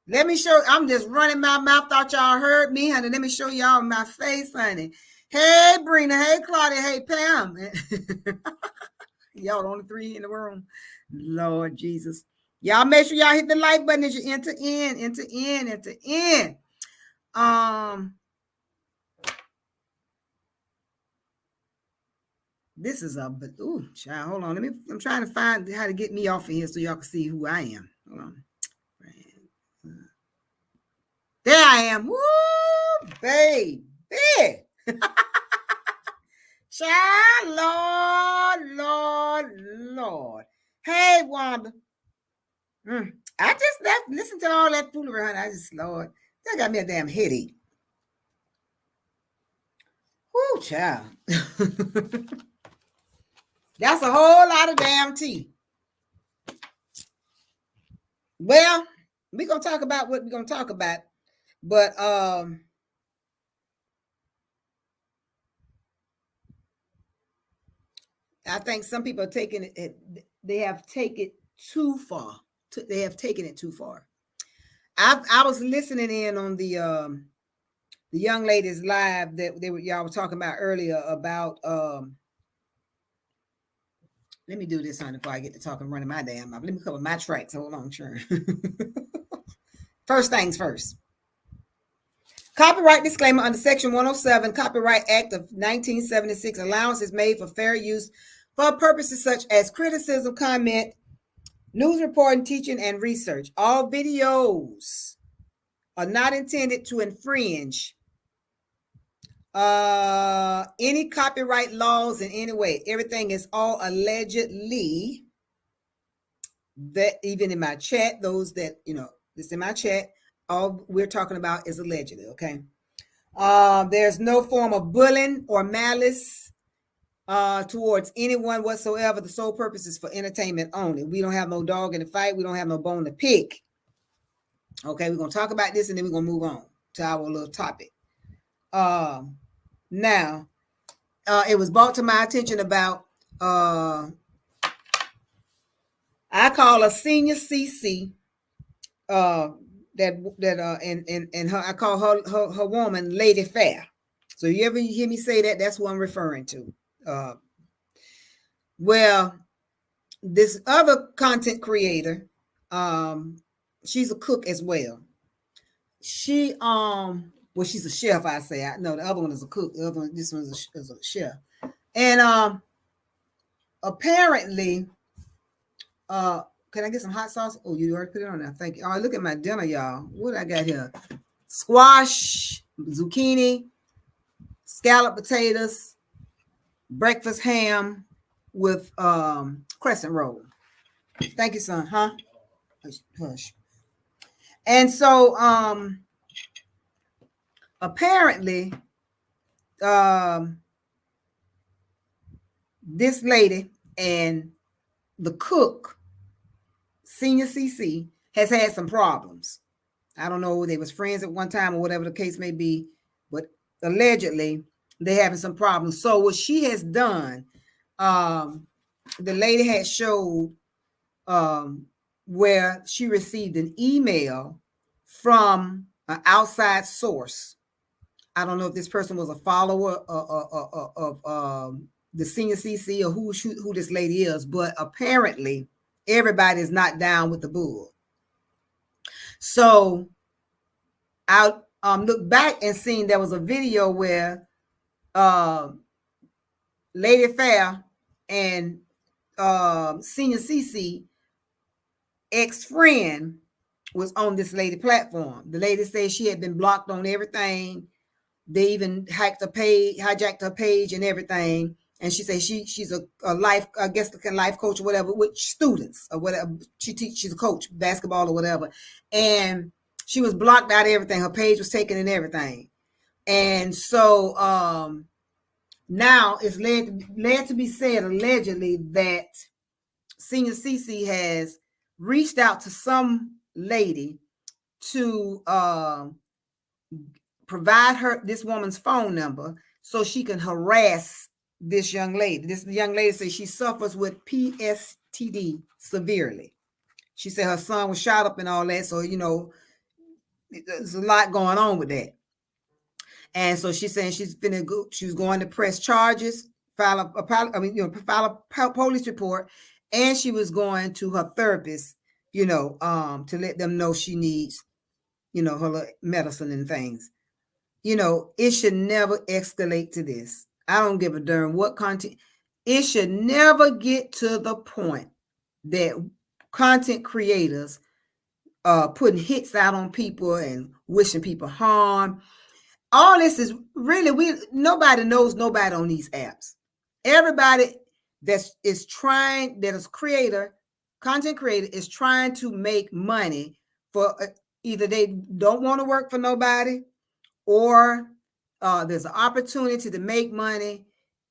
Let me show. I'm just running my mouth. Thought y'all heard me, honey. Let me show y'all my face, honey. Hey, Brina. Hey, Claudia. Hey, Pam. Y'all the only three in the room. Lord Jesus. Y'all make sure y'all hit the like button as you enter in. This is a child. Hold on. I'm trying to find how to get me off of here so y'all can see who I am. Hold on. There I am. Woo, baby. Child, Lord. Hey, Wanda. I just listen to all that foolery, honey. Lord, that got me a damn headache. Whoo, child. That's a whole lot of damn tea. Well, we're going to talk about what we're going to talk about. But, I think some people are taking it, they have taken it too far. They have taken it too far. I was listening in on the young ladies live that y'all were talking about earlier about let me do this, honey, before I get to talking running my damn mouth. Let me cover my tracks. Hold on, sure. First things first. Copyright disclaimer under Section 107 Copyright Act of 1976. Allowance is made for fair use for purposes such as criticism, comment, news reporting, teaching, and research. All videos are not intended to infringe any copyright laws in any way. Everything is all allegedly. That even in my chat, those that this in my chat, all we're talking about is allegedly. Okay. There's no form of bullying or malice towards anyone whatsoever. The sole purpose is for entertainment only. We don't have no dog in the fight. We don't have no bone to pick. Okay, we're gonna talk about this and then we're gonna move on to our little topic. Now, it was brought to my attention about I call a senior CC and her, I call her woman Lady Fair. So you ever hear me say that, that's what I'm referring to. Well, this other content creator, she's a cook as well. She she's a chef, I say. No, the other one is a cook. The other one, this one is a chef. And apparently, can I get some hot sauce? Oh, you already put it on there. Thank you. All right, look at my dinner, y'all. What I got here? Squash, zucchini, scalloped potatoes, breakfast ham with crescent roll. Thank you, son. Huh? Hush. And so apparently this lady and the cook, Senior CC, has had some problems. I don't know, they was friends at one time or whatever the case may be, but allegedly they're having some problems. So what she has done, the lady had showed where she received an email from an outside source. I don't know if this person was a follower of the Senior CC or who this lady is, but apparently everybody is not down with the bull. So I looked back and seen there was a video where Lady Fair and Senior CC ex-friend was on this lady platform. The lady said she had been blocked on everything. They even hijacked her page and everything. And she said she's a life, I guess, a life coach or whatever, with students or whatever. She's a coach, basketball or whatever. And she was blocked out of everything. Her page was taken and everything. And so now it's led to be said allegedly that Senior CC has reached out to some lady to provide this woman's phone number so she can harass this young lady. This young lady says she suffers with PTSD severely. She said her son was shot up and all that. So, there's a lot going on with that. And so she's saying she was going to press charges, file a police report, and she was going to her therapist, to let them know she needs, her medicine and things. It should never escalate to this. I don't give a darn what content. It should never get to the point that content creators putting hits out on people and wishing people harm. All this is really, nobody knows nobody on these apps. Everybody that is content creator is trying to make money for either they don't want to work for nobody, or there's an opportunity to make money.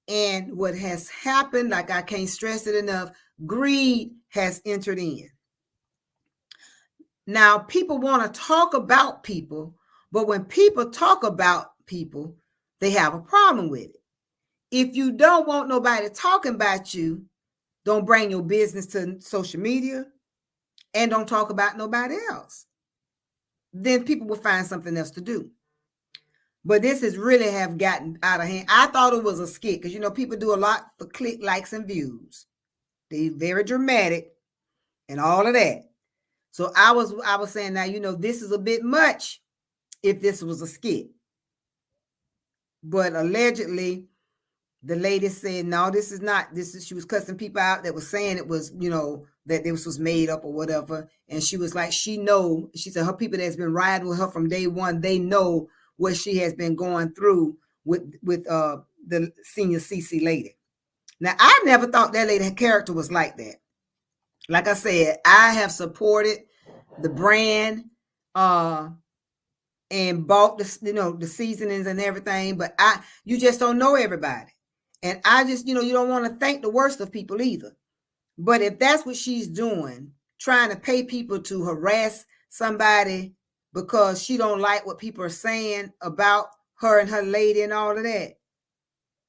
And what has happened, like I can't stress it enough, greed has entered in. Now, people want to talk about people, but when people talk about people, they have a problem with it. If you don't want nobody talking about you, don't bring your business to social media and don't talk about nobody else. Then people will find something else to do. But this has really have gotten out of hand. I thought it was a skit because, people do a lot for click, likes, and views. They're very dramatic and all of that. So I was saying, now, this is a bit much if this was a skit. But allegedly, the lady said, no, this is not. She was cussing people out that was saying it was, that this was made up or whatever. And she was like, she said her people that's been riding with her from day one, they know what she has been going through with the senior CC lady. Now, I never thought that lady character was like that. Like I said, I have supported the brand and bought the seasonings and everything, but you just don't know everybody. And I just, you don't want to think the worst of people either. But if that's what she's doing, trying to pay people to harass somebody because she don't like what people are saying about her and her lady and all of that,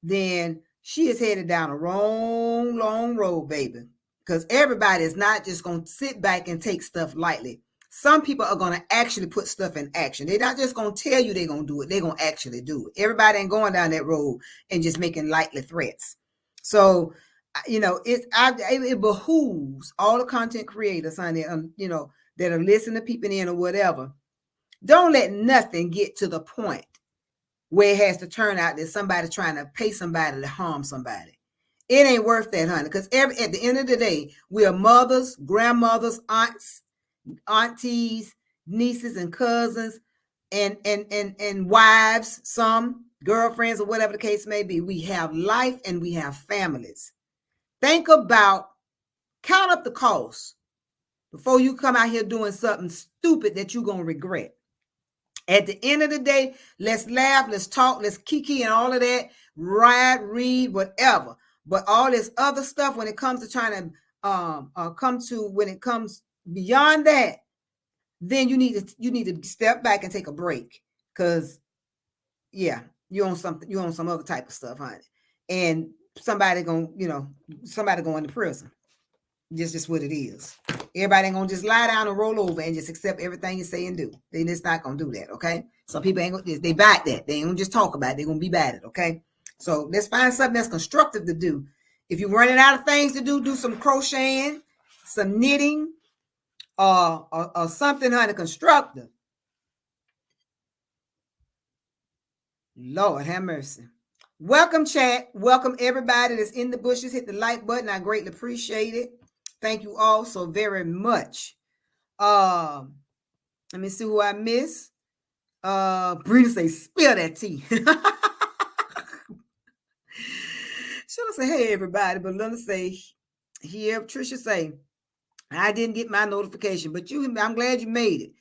then she is headed down a wrong, long road, baby. Because everybody is not just going to sit back and take stuff lightly. Some people are going to actually put stuff in action. They're not just going to tell you they're going to do it. They're going to actually do it. Everybody ain't going down that road and just making lightly threats. So, it behooves all the content creators, honey, that are listening to people in or whatever. Don't let nothing get to the point where it has to turn out that somebody's trying to pay somebody to harm somebody. It ain't worth that, honey, because at the end of the day, we are mothers, grandmothers, aunts, aunties, nieces, and cousins, and wives, some girlfriends, or whatever the case may be. We have life and we have families. Count up the cost before you come out here doing something stupid that you're going to regret. At the end of the day, let's laugh, let's talk, let's kiki and all of that, ride, read, whatever. But all this other stuff, when it comes to trying to when it comes beyond that, then you need to step back and take a break. Because you're on some other type of stuff, honey. And somebody going to prison. Just what it is. Everybody ain't gonna just lie down and roll over and just accept everything you say and do. They just not gonna do that, okay? Some people ain't gonna, they bite that. They ain't gonna just talk about it. They're gonna be bad at it, okay? So let's find something that's constructive to do. If you're running out of things to do some crocheting, some knitting, or something, honey, constructive. Lord have mercy. Welcome, chat. Welcome everybody that's in the bushes. Hit the like button. I greatly appreciate it. Thank you all so very much. Let me see who I miss. Brina say, spill that tea. Should I say, hey, everybody? But let us say, here, Trisha say, I didn't get my notification, but I'm glad you made it.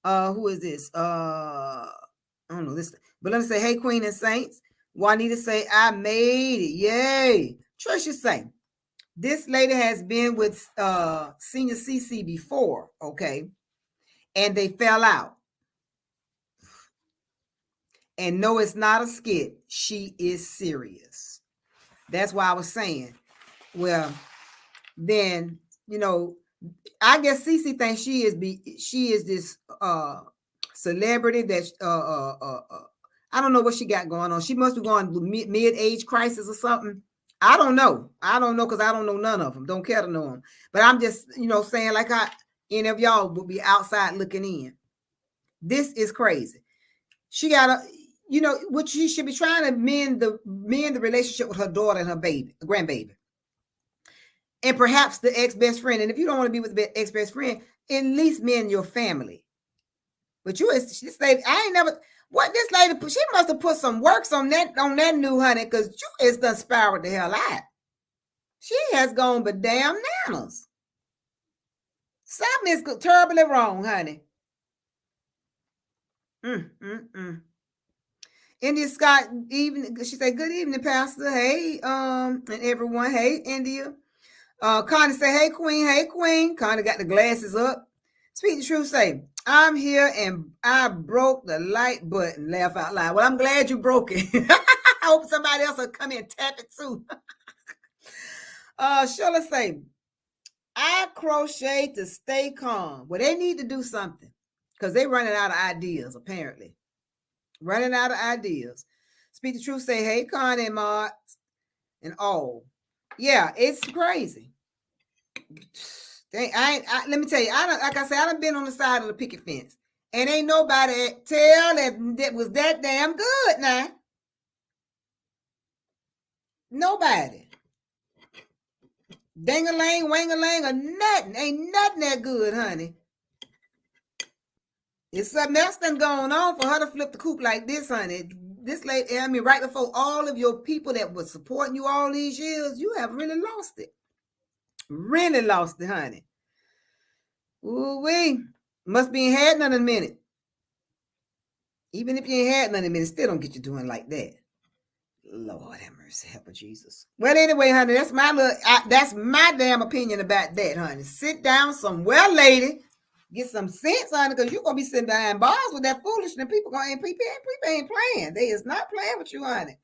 Who is this? I don't know this, but let me say, hey, Queen and Saints. Juanita say, I made it. Yay. Trisha say, this lady has been with Senior CC before, okay? And they fell out. And no, it's not a skit. She is serious. That's why I was saying, well, then, I guess CC thinks she is this celebrity that's I don't know what she got going on. She must be going through mid-age crisis or something. I don't know because I don't know none of them. Don't care to know them. But I'm just, saying like any of y'all would be outside looking in. This is crazy. She got what she should be trying to mend the relationship with her daughter and her grandbaby. And perhaps the ex-best friend. And if you don't want to be with the ex-best friend, at least mend your family. But this lady, I ain't never. What this lady, she must have put some works on that new honey, because you is done spiraled the hell out. She has gone but damn nanas. Something is terribly wrong, honey. India Scott, she said, "Good evening, Pastor. Hey, and everyone. Hey, India." Connie say, "Hey, Queen. Hey, Queen." Connie got the glasses up. Speak the truth, say, "I'm here and I broke the like button." Laugh out loud. Well, I'm glad you broke it. I hope somebody else will come in and tap it too. Sheila say, "I crochet to stay calm." Well, they need to do something because they're running out of ideas, apparently. Running out of ideas. Speak the truth, say, "Hey, Connie and Mark," and all. Yeah, it's crazy. Let me tell you, like I said, I done been on the side of the picket fence, and ain't nobody tell that was that damn good now. Nobody. Ding-a-lang, wang-a-lang, or nothing. Ain't nothing that good, honey. It's something else done going on for her to flip the coop like this, honey. This lady, right before all of your people that were supporting you all these years, you have really lost it. Really lost it, honey. Ooh-wee. Must be ain't had none in a minute. Even if you ain't had none in a minute, still don't get you doing like that. Lord have mercy, help of Jesus. Well, anyway, honey, that's my damn opinion about that, honey. Sit down somewhere, lady. Get some sense, honey, because you're gonna be sitting behind bars with that foolishness. People ain't playing. They is not playing with you, honey.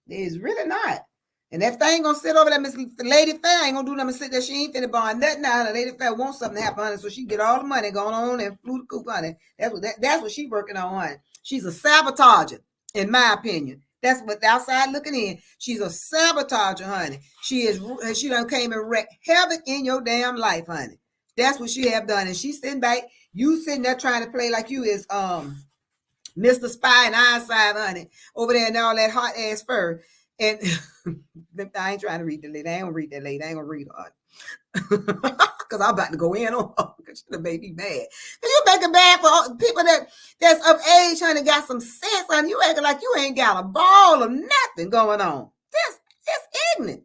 They is really not. And that thing gonna sit over there, Miss Lady Fair ain't gonna do nothing. Sit there. She ain't finna buy nothing now. Lady Fair wants something to happen, honey, so she can get all the money going on and flew the coop, honey. That's what she working on, honey. She's a sabotager, in my opinion. That's what the outside looking in. She's a sabotager, honey. She done came and wrecked havoc in your damn life, honey. That's what she have done. And she's sitting back, you sitting there trying to play like you is Mr. Spy and Eyesight, honey, over there in all that hot ass fur. And I ain't trying to read the lady. I ain't gonna read that lady. I ain't gonna read her. Because I'm about to go in on her because she'll make me mad. You making bad for people that's of age, honey, got some sense, honey. You acting like you ain't got a ball of nothing going on. That's ignorant.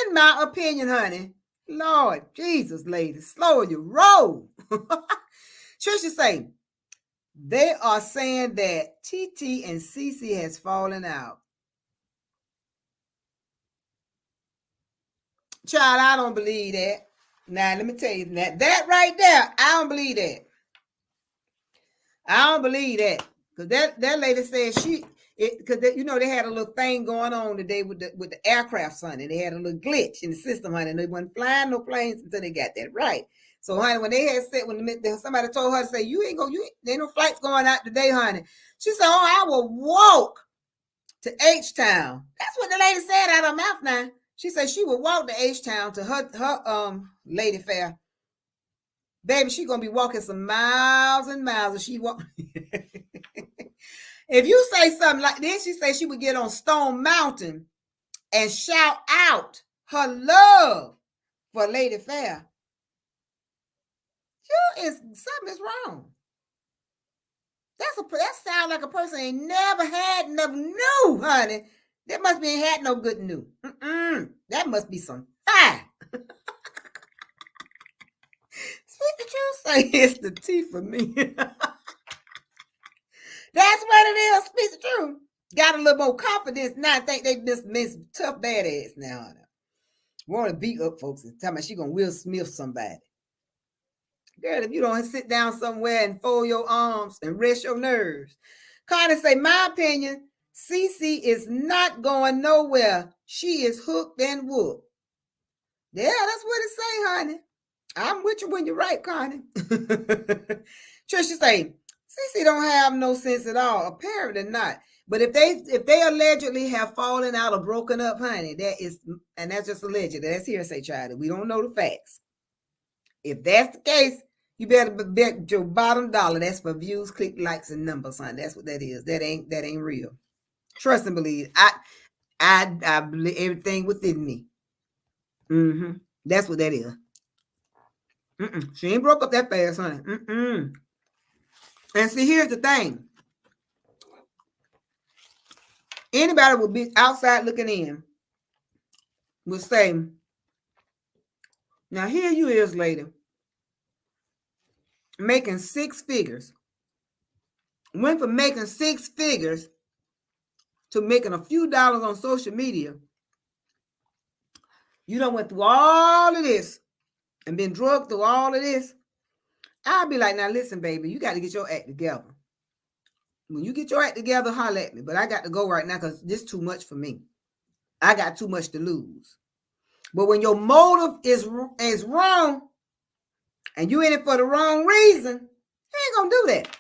In my opinion, honey. Lord Jesus, lady, slow your roll. Trisha say, they are saying that TT and CC has fallen out. Child, I don't believe that. Now, let me tell you that right there, I don't believe that. I don't believe that. Because that lady said because they had a little thing going on today with the aircraft, honey. They had a little glitch in the system, honey, and they weren't flying no planes until they got that right. So, honey, when they had said, when somebody told her to say, there ain't no flights going out today, honey. She said, "Oh, I will walk to H-Town." That's what the lady said out of her mouth now. She said she would walk to H-Town to her Lady Fair. Baby, she gonna be walking some miles and miles. If she walk, if you say something like this, she said she would get on Stone Mountain and shout out her love for Lady Fair. Something is wrong. That sounds like a person ain't never had no new, honey. That must be ain't had no good news. That must be some fire. Speak the truth, say it's the tea for me. That's what it is. Speak the truth. Got a little more confidence now. I think they just miss tough badass now. Want to beat up folks and tell me she gonna Will Smith somebody. Girl, if you don't sit down somewhere and fold your arms and rest your nerves. Connie say, my opinion, CC is not going nowhere. She is hooked and whooped. Yeah, that's what it say, honey. I'm with you when you're right, Connie. Trisha say, Cece don't have no sense at all. Apparently not. But if they allegedly have fallen out or broken up, honey, that is, and that's just alleged. That's hearsay, child. We don't know the facts. If that's the case, you better bet your bottom dollar. That's for views, click, likes, and numbers, honey. That's what that is. That ain't real. Trust and believe. I believe everything within me. That's what that is. She ain't broke up that fast, honey. And see, here's the thing. Anybody would be outside looking in would say, now here you is, lady, making 6 figures. Went from making 6 figures to making a few dollars on social media. You done went through all of this and been drugged through all of this. I'll be like, now listen, baby, you got to get your act together. When you get your act together, holler at me. But I got to go right now because this is too much for me. I got too much to lose. But when your motive is wrong and you in it for the wrong reason, you ain't going to do that.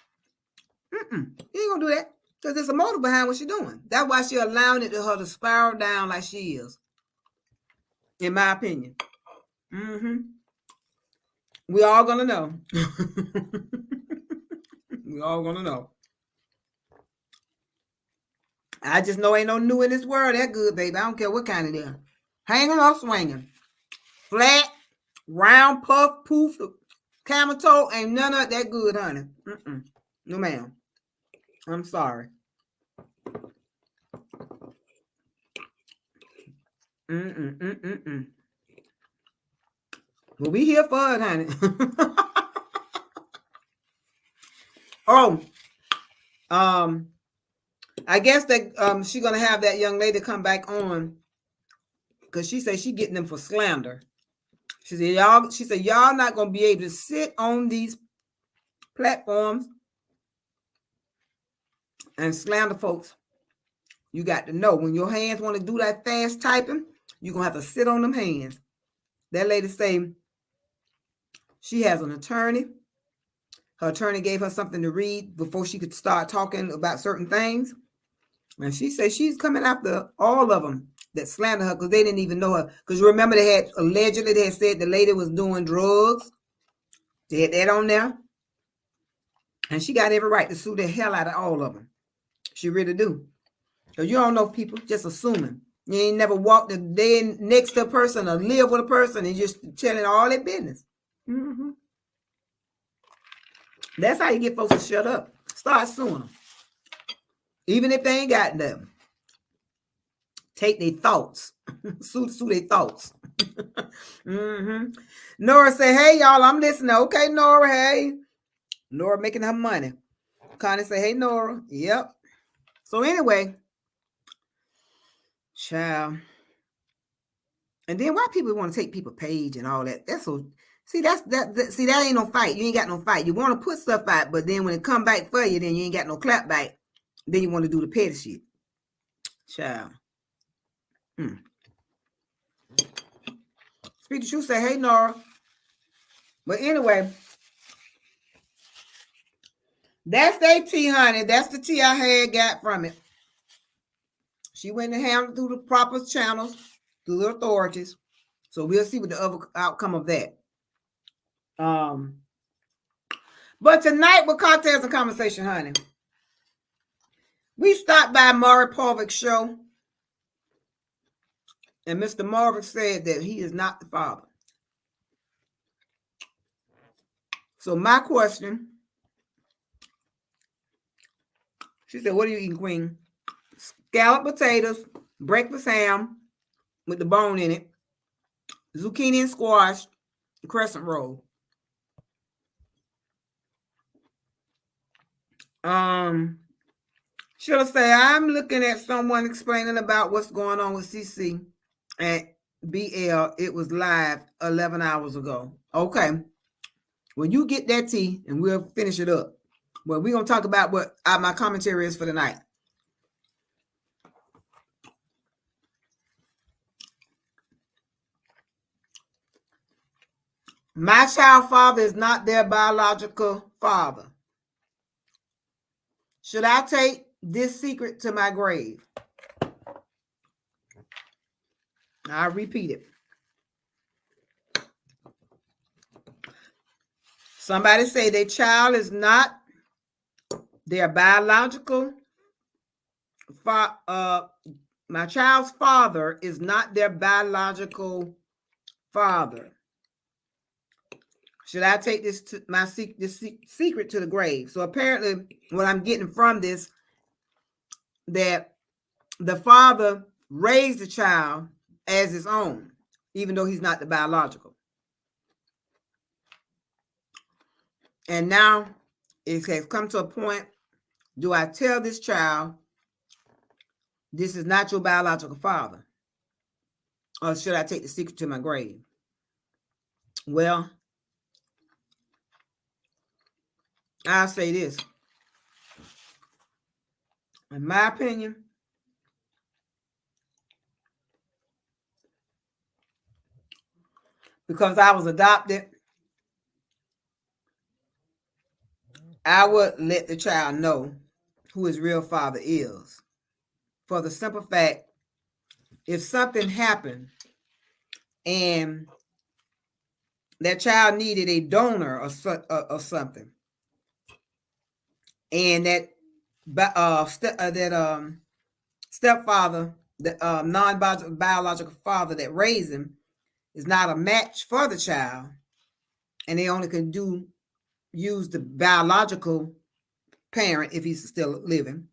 You ain't going to do that because there's a motive behind what she's doing. That's why she's allowing it to her to spiral down like she is, in my opinion. We all going to know. We all going to know. I just know ain't no new in this world that good, baby. I don't care what kind it is. Hanging or swinging. Flat, round, puff, poof, camel toe, ain't none of that good, honey. No, ma'am. I'm sorry. Well, we here for it, honey. I guess that she's gonna have that young lady come back on because she said she getting them for slander. She said y'all not gonna be able to sit on these platforms and slander folks. You got to know when your hands want to do that fast typing, you're gonna have to sit on them hands. That lady say she has an attorney. Her attorney gave her something to read before she could start talking about certain things. And she said she's coming after all of them that slander her because they didn't even know her. Because you remember they had said the lady was doing drugs. They had that on there. And she got every right to sue the hell out of all of them. She really do. Because you don't know people, just assuming. You ain't never walked a day next to a person or live with a person and just telling all their business. That's how you get folks to shut up. Start suing them. Even if they ain't got them. Take their thoughts. sue their thoughts. Nora say, hey, y'all, I'm listening. Okay, Nora, hey. Nora making her money. Connie say, hey, Nora. Yep. So anyway, child. And then why people want to take people's page and all that? That's so. See, that ain't no fight. You ain't got no fight. You want to put stuff out, but then when it come back for you, then you ain't got no clap back. Then you want to do the petty shit. Child. Speak the truth, say, hey, Nora. But anyway, that's their tea, honey. That's the tea I had got from it. She went and handled through the proper channels, through the authorities. So we'll see what the other outcome of that. But tonight with Cocktails and Conversation, honey, we stopped by Maury Povich show. And Mr. Marvick said that he is not the father. So my question, she said, what are you eating, Queen? Scalloped potatoes, breakfast ham with the bone in it, zucchini and squash, crescent roll. She'll say, I'm looking at someone explaining about what's going on with CC at BL. It was live 11 hours ago. Okay. Well, you get that tea and we'll finish it up. But we're going to talk about what my commentary is for the night. My child father is not their biological father. Should I take this secret to my grave? I'll repeat it. Somebody say their child is not their biological father. My child's father is not their biological father. Should I take this to this secret to the grave? So apparently, what I'm getting from this, that the father raised the child as his own, even though he's not the biological. And now it has come to a point, do I tell this child, this is not your biological father? Or should I take the secret to my grave? Well, I'll say this. In my opinion, because I was adopted, I would let the child know who his real father is. For the simple fact, if something happened and that child needed a donor or something, and that stepfather, the non-biological father that raised him, is not a match for the child, and they only can use the biological parent if he's still living,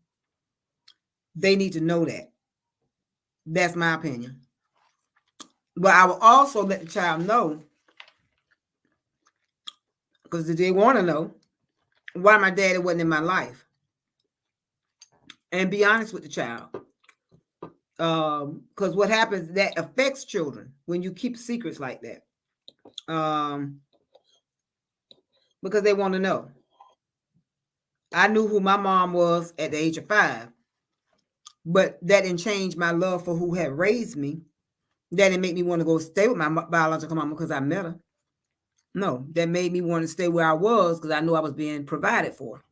they need to know that. That's my opinion. But I will also let the child know, because they want to know why my daddy wasn't in my life, and be honest with the child. Because what happens, that affects children when you keep secrets like that. Because they want to know. I knew who my mom was at the age of 5, but that didn't change my love for who had raised me. That didn't make me want to go stay with my biological mama because I met her. No, that made me want to stay where I was because I knew I was being provided for.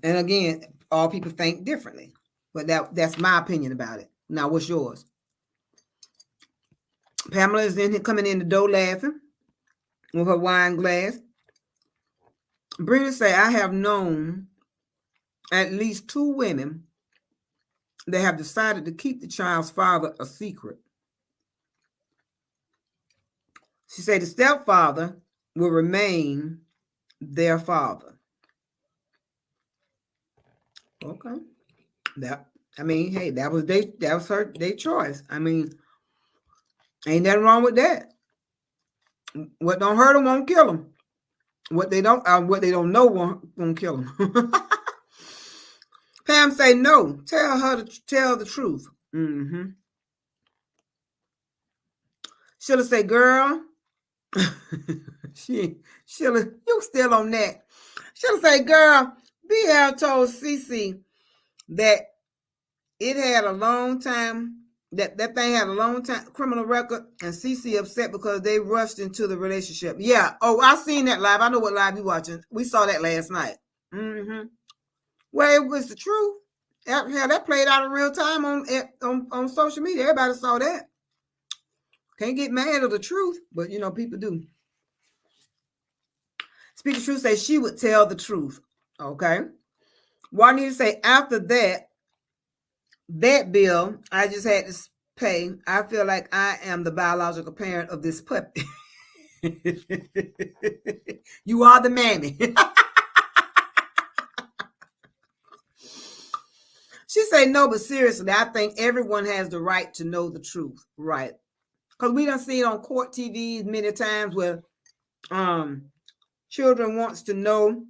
And again, all people think differently, but that's my opinion about it. Now, what's yours? Pamela is coming in the door laughing with her wine glass. Brenda say, I have known at least 2 women that have decided to keep the child's father a secret. She said the stepfather will remain their father. Okay. That was their choice. I mean, ain't nothing wrong with that. What don't hurt them won't kill them. What they don't know won't kill them. Pam say no. Tell her to tell the truth. Mm-hmm. Sheila say, girl. Sheila, you still on that. Sheila say, girl, BL told Cece that it had a long time, that thing had a long time criminal record, and Cece upset because they rushed into the relationship. Yeah. Oh, I seen that live. I know what live you watching. We saw that last night. Mm-hmm. Well, it was the truth. Hell, that played out in real time on social media. Everybody saw that. Can't get mad at the truth, but people do. Speak the Truth says she would tell the truth. Okay. Juanita say, after that bill I just had to pay, I feel like I am the biological parent of this puppy. You are the mammy. She said, no, but seriously, I think everyone has the right to know the truth, right? Because we done seen on court TV many times where children wants to know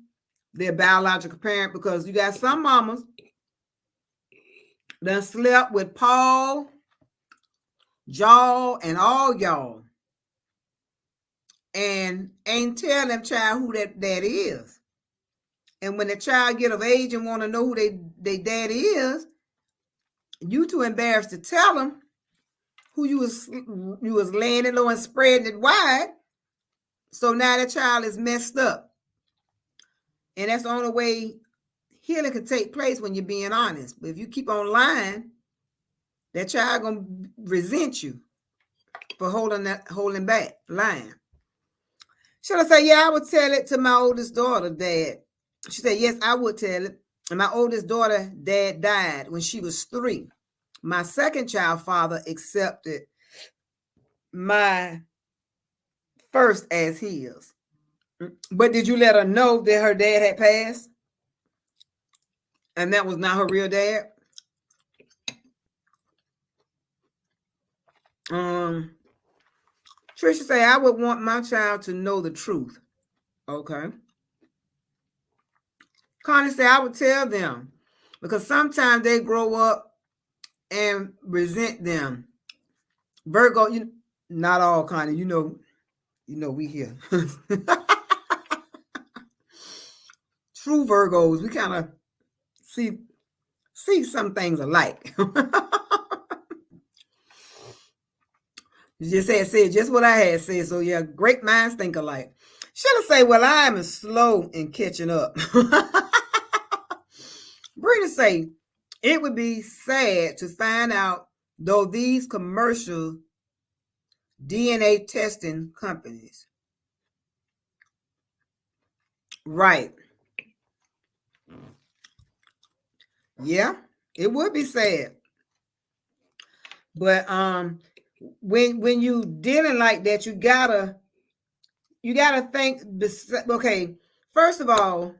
their biological parent, because you got some mamas done slept with Paul, Jaw, and all y'all, and ain't tell them child who that daddy is. And when the child get of age and want to know who they daddy is, you too embarrassed to tell them, who you was laying it low and spreading it wide. So now the child is messed up. And that's the only way healing can take place, when you're being honest. But if you keep on lying, that child gonna resent you for holding back, lying. Should I say, yeah, I would tell it to my oldest daughter, Dad. She said, yes, I would tell it. And my oldest daughter, Dad, died when she was 3. My second child father accepted my first as his. But did you let her know that her dad had passed? And that was not her real dad? Trisha say, I would want my child to know the truth. Okay. Connie say, I would tell them, because sometimes they grow up and resent them. Virgo, not all, Connie. You know we here. True Virgos, we kind of see some things alike. You just said just what I had said. So yeah, great minds think alike. Sheila say, well, I am slow in catching up. Brenda say, it would be sad to find out, though, these commercial DNA testing companies. Right. Yeah, it would be sad. But when you dealing like that, you gotta think this. Okay, first of all,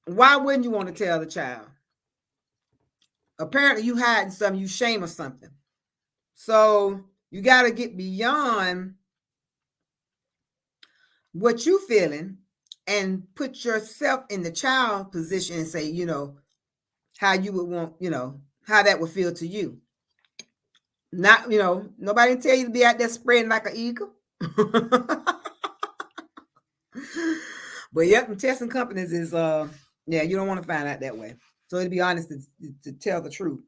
why wouldn't you want to tell the child? Apparently you hiding something, you shame or something. So you got to get beyond what you feeling and put yourself in the child position and say, how you would want, how that would feel to you. Not, nobody tell you to be out there spreading like an eagle. But yep, testing companies is you don't want to find out that way. So to be honest, to tell the truth.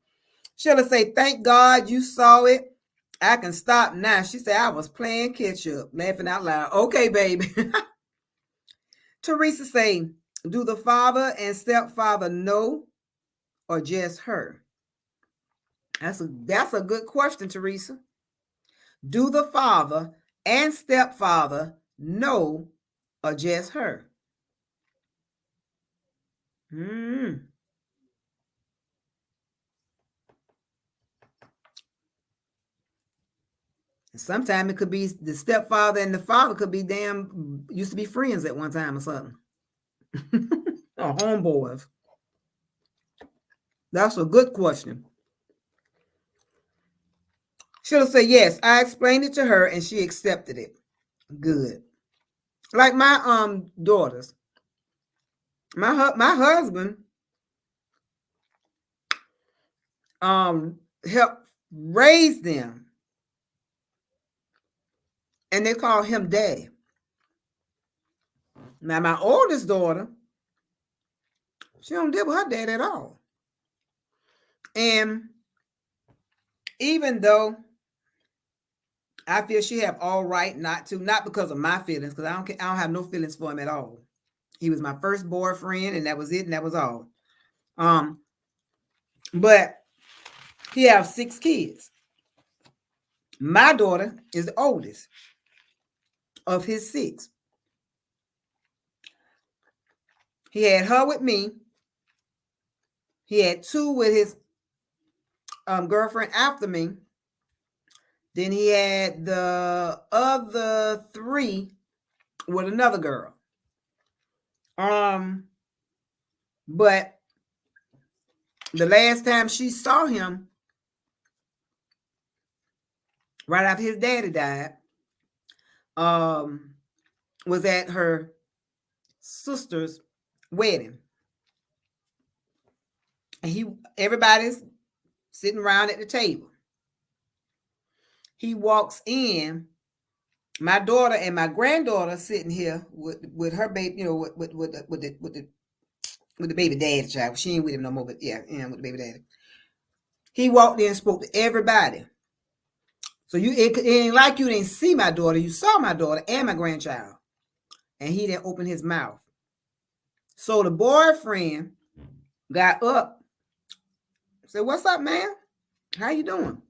Sheila say, thank God you saw it. I can stop now. She said, I was playing catch up, laughing out loud. Okay, baby. Teresa say, do the father and stepfather know, or just her? That's a good question, Teresa. Do the father and stepfather know, or just her? Sometimes it could be the stepfather and the father could be used to be friends at one time or something. Or homeboys. That's a good question. She'll say, yes, I explained it to her and she accepted it. Good. Like my daughters. My husband helped raise them. And they call him Daddy. Now, my oldest daughter, she don't deal with her dad at all. And even though I feel she have all right not to, not because of my feelings, because I don't have no feelings for him at all. He was my first boyfriend, and that was it, and that was all. But he has 6 kids. My daughter is the oldest of his 6. He had her with me. He had 2 with his girlfriend after me. Then he had the other 3 with another girl. But the last time she saw him, right after his daddy died, was at her sister's wedding. And everybody's sitting around at the table. He walks in, my daughter and my granddaughter sitting here with her baby, with the baby daddy child. She ain't with him no more, but yeah, with the baby daddy. He walked in and spoke to everybody. So it ain't like you didn't see my daughter. You saw my daughter and my grandchild. And he didn't open his mouth. So the boyfriend got up, said, "What's up, man? How you doing?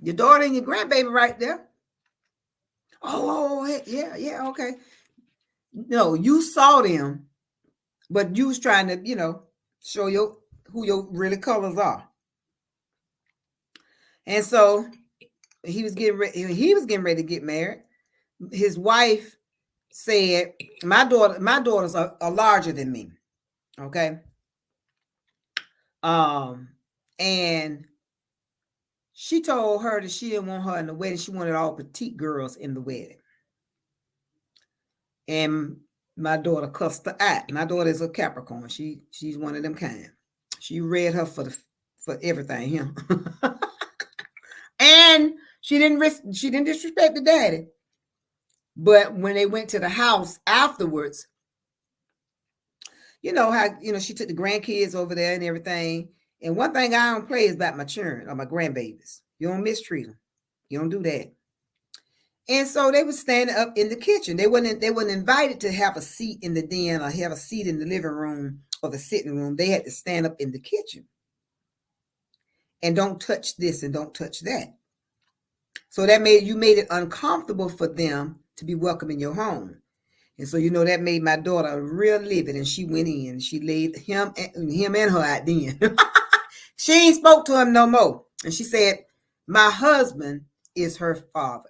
Your daughter and your grandbaby right there." Oh, yeah, okay. No, you saw them, but you was trying to, show who your really colors are. And so he was getting ready to get married. His wife said, my daughters are larger than me. Okay. And she told her that she didn't want her in the wedding. She wanted all petite girls in the wedding. And my daughter cussed her out. My daughter is a Capricorn. She's one of them kind. She read her for everything, yeah. And she didn't disrespect the daddy. But when they went to the house afterwards, you know how she took the grandkids over there and everything. And one thing I don't play is about my children or my grandbabies. You don't mistreat them. You don't do that. And so they were standing up in the kitchen. They weren't invited to have a seat in the den or have a seat in the living room or the sitting room. They had to stand up in the kitchen. And don't touch this and don't touch that. So that made it uncomfortable for them to be welcome in your home. And so, that made my daughter real livid, and she went in. She laid him and her out then. She ain't spoke to him no more. And she said, "My husband is her father."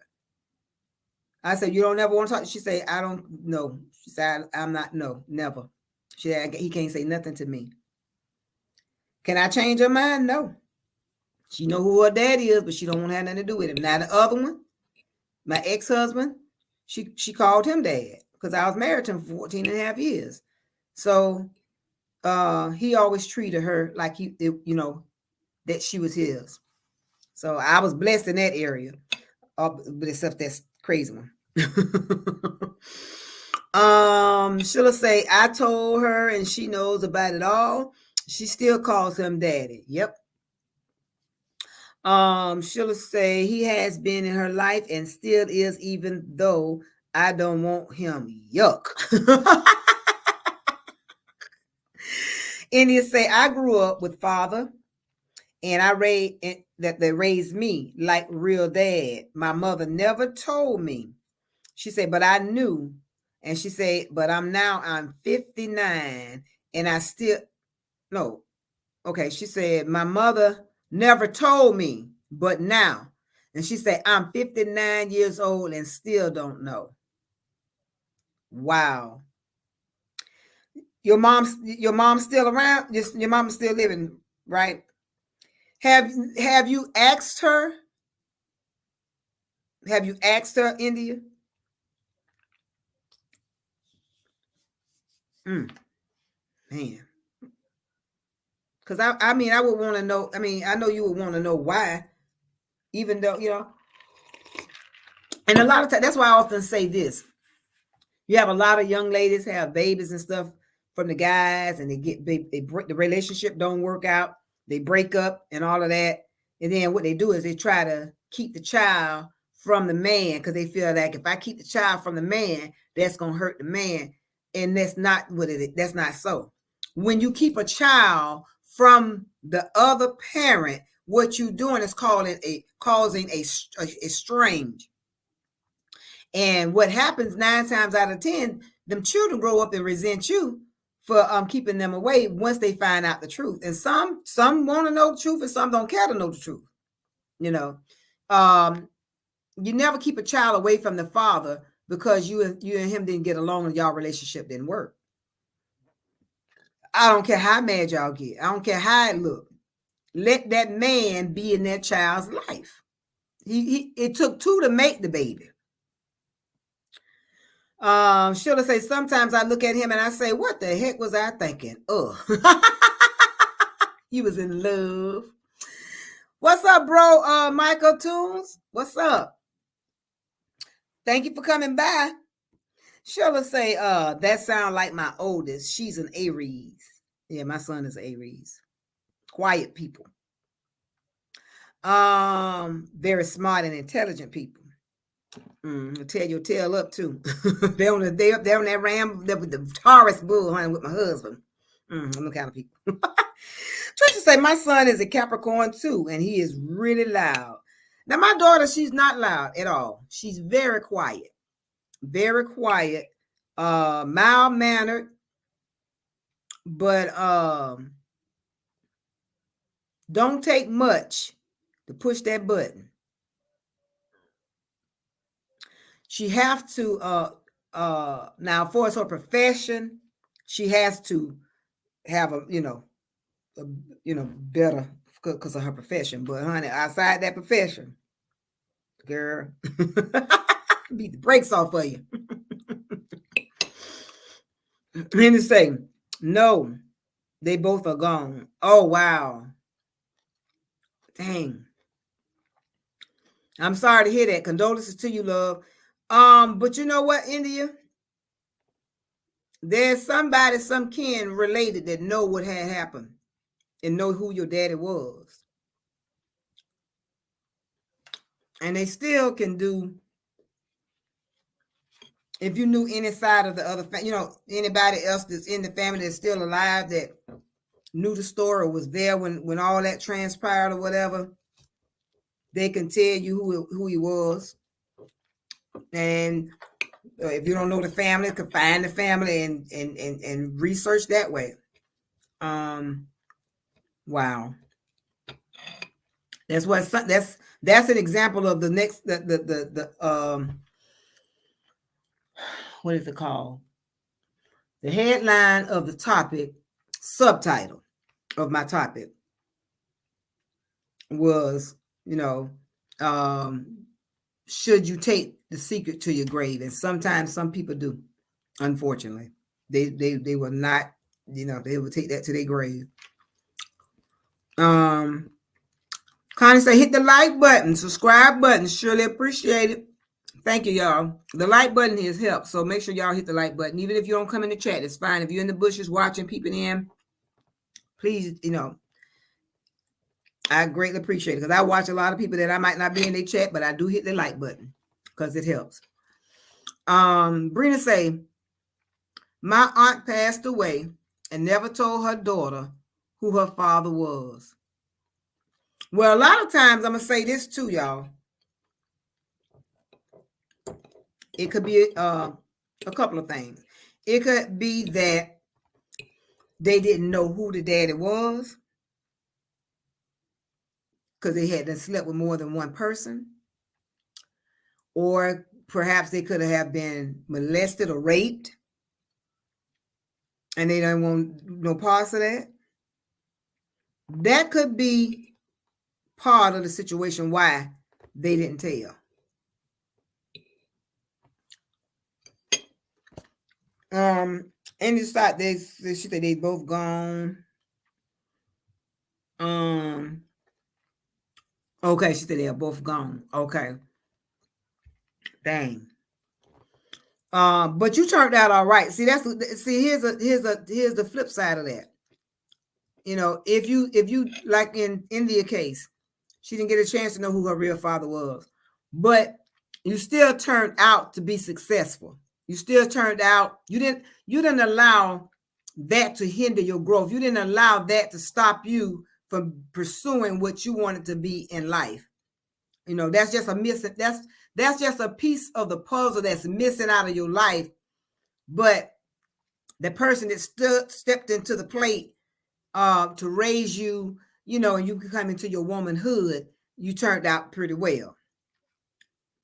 I said, "You don't ever want to talk?" She said, "I don't know." She said, "I'm not, no, never." She said, "He can't say nothing to me." Can I change her mind? No. She know who her daddy is, but she don't want to have nothing to do with him. Now the other one, my ex-husband, she called him dad because I was married to him for 14 and a half years. So he always treated her like that she was his. So I was blessed in that area, but except that's crazy one. She'll say, "I told her and she knows about it all." She still calls him daddy. Yep. She'll say, "He has been in her life and still is, even though I don't want him." Yuck. India say, "I grew up with father and that they raised me like real dad. My mother never told me." She said, "But I knew." And she said, "But I'm 59 and I still," no. Okay. She said, "My mother never told me, but now." And she said, "I'm 59 years old and still don't know." Wow. Your mom's still around? Your mom's still living, right? Have you asked her? Have you asked her, India? Man. Because I mean, I would want to know. I mean, I know you would want to know why, even though, and a lot of times, that's why I often say this. You have a lot of young ladies have babies and stuff from the guys, and they break, the relationship don't work out. They break up and all of that. And then what they do is they try to keep the child from the man because they feel like if I keep the child from the man, that's going to hurt the man. And that's not what it is. That's not so. When you keep a child from the other parent, what you're doing is causing a strange. And what happens 9 times out of 10, them children grow up and resent you for keeping them away once they find out the truth. And some want to know the truth and some don't care to know the truth. You never keep a child away from the father because you and him didn't get along and y'all relationship didn't work. I don't care how mad y'all get. I don't care how it look. Let that man be in that child's life. It took 2 to make the baby. She'll say, "Sometimes I look at him and I say, what the heck was I thinking? Oh, he was in love." What's up, bro? Michael Tunes, what's up? Thank you for coming by. She'll say, "That sounds like my oldest. She's an Aries." Yeah, my son is Aries. Quiet people. Very smart and intelligent people. Tell your tail up too. They on that ram with the Taurus bull hunting with my husband. I'm the kind of people. Trisha say my son is a Capricorn too, and he is really loud. Now my daughter, she's not loud at all. She's very quiet, mild mannered, but don't take much to push that button. She have to now for her profession, she has to have a better because of her profession. But honey, outside that profession, girl, beat the brakes off of you. And to say, no, they both are gone. Oh wow. Dang. I'm sorry to hear that. Condolences to you, love. But you know what, India? There's somebody, some kin related that know what had happened and know who your daddy was. And they still can do, if you knew any side of the other, anybody else that's in the family that's still alive that knew the story or was there when all that transpired or whatever, they can tell you who he was. And if you don't know the family, you can find the family and research that way. Wow. That's an example of the next what is it called? The headline of the topic, subtitle of my topic was, should you take the secret to your grave? And sometimes some people do, unfortunately. They will not, they will take that to their grave. Connie say, hit the like button, subscribe button. Surely appreciate it. Thank you, y'all. The like button has helped. So make sure y'all hit the like button. Even if you don't come in the chat, it's fine. If you're in the bushes watching, peeping in, please, I greatly appreciate it. Because I watch a lot of people that I might not be in their chat, but I do hit the like button because it helps. Brina say, my aunt passed away and never told her daughter who her father was. Well, a lot of times, I'm going to say this too, y'all. It could be a couple of things. It could be that they didn't know who the daddy was because they hadn't slept with more than one person. Or perhaps they could have been molested or raped and they don't want no parts of that. That could be part of the situation why they didn't tell. And it's like she said they both gone. Okay, she said they are both gone. Okay. Dang. But you turned out all right. See, here's the flip side of that. If you like in India case, she didn't get a chance to know who her real father was, but you still turned out to be successful. You still turned out, you didn't allow that to hinder your growth. You didn't allow that to stop you from pursuing what you wanted to be in life. That's just that's just a piece of the puzzle that's missing out of your life. But the person that stepped into the plate to raise you, and you come into your womanhood, you turned out pretty well.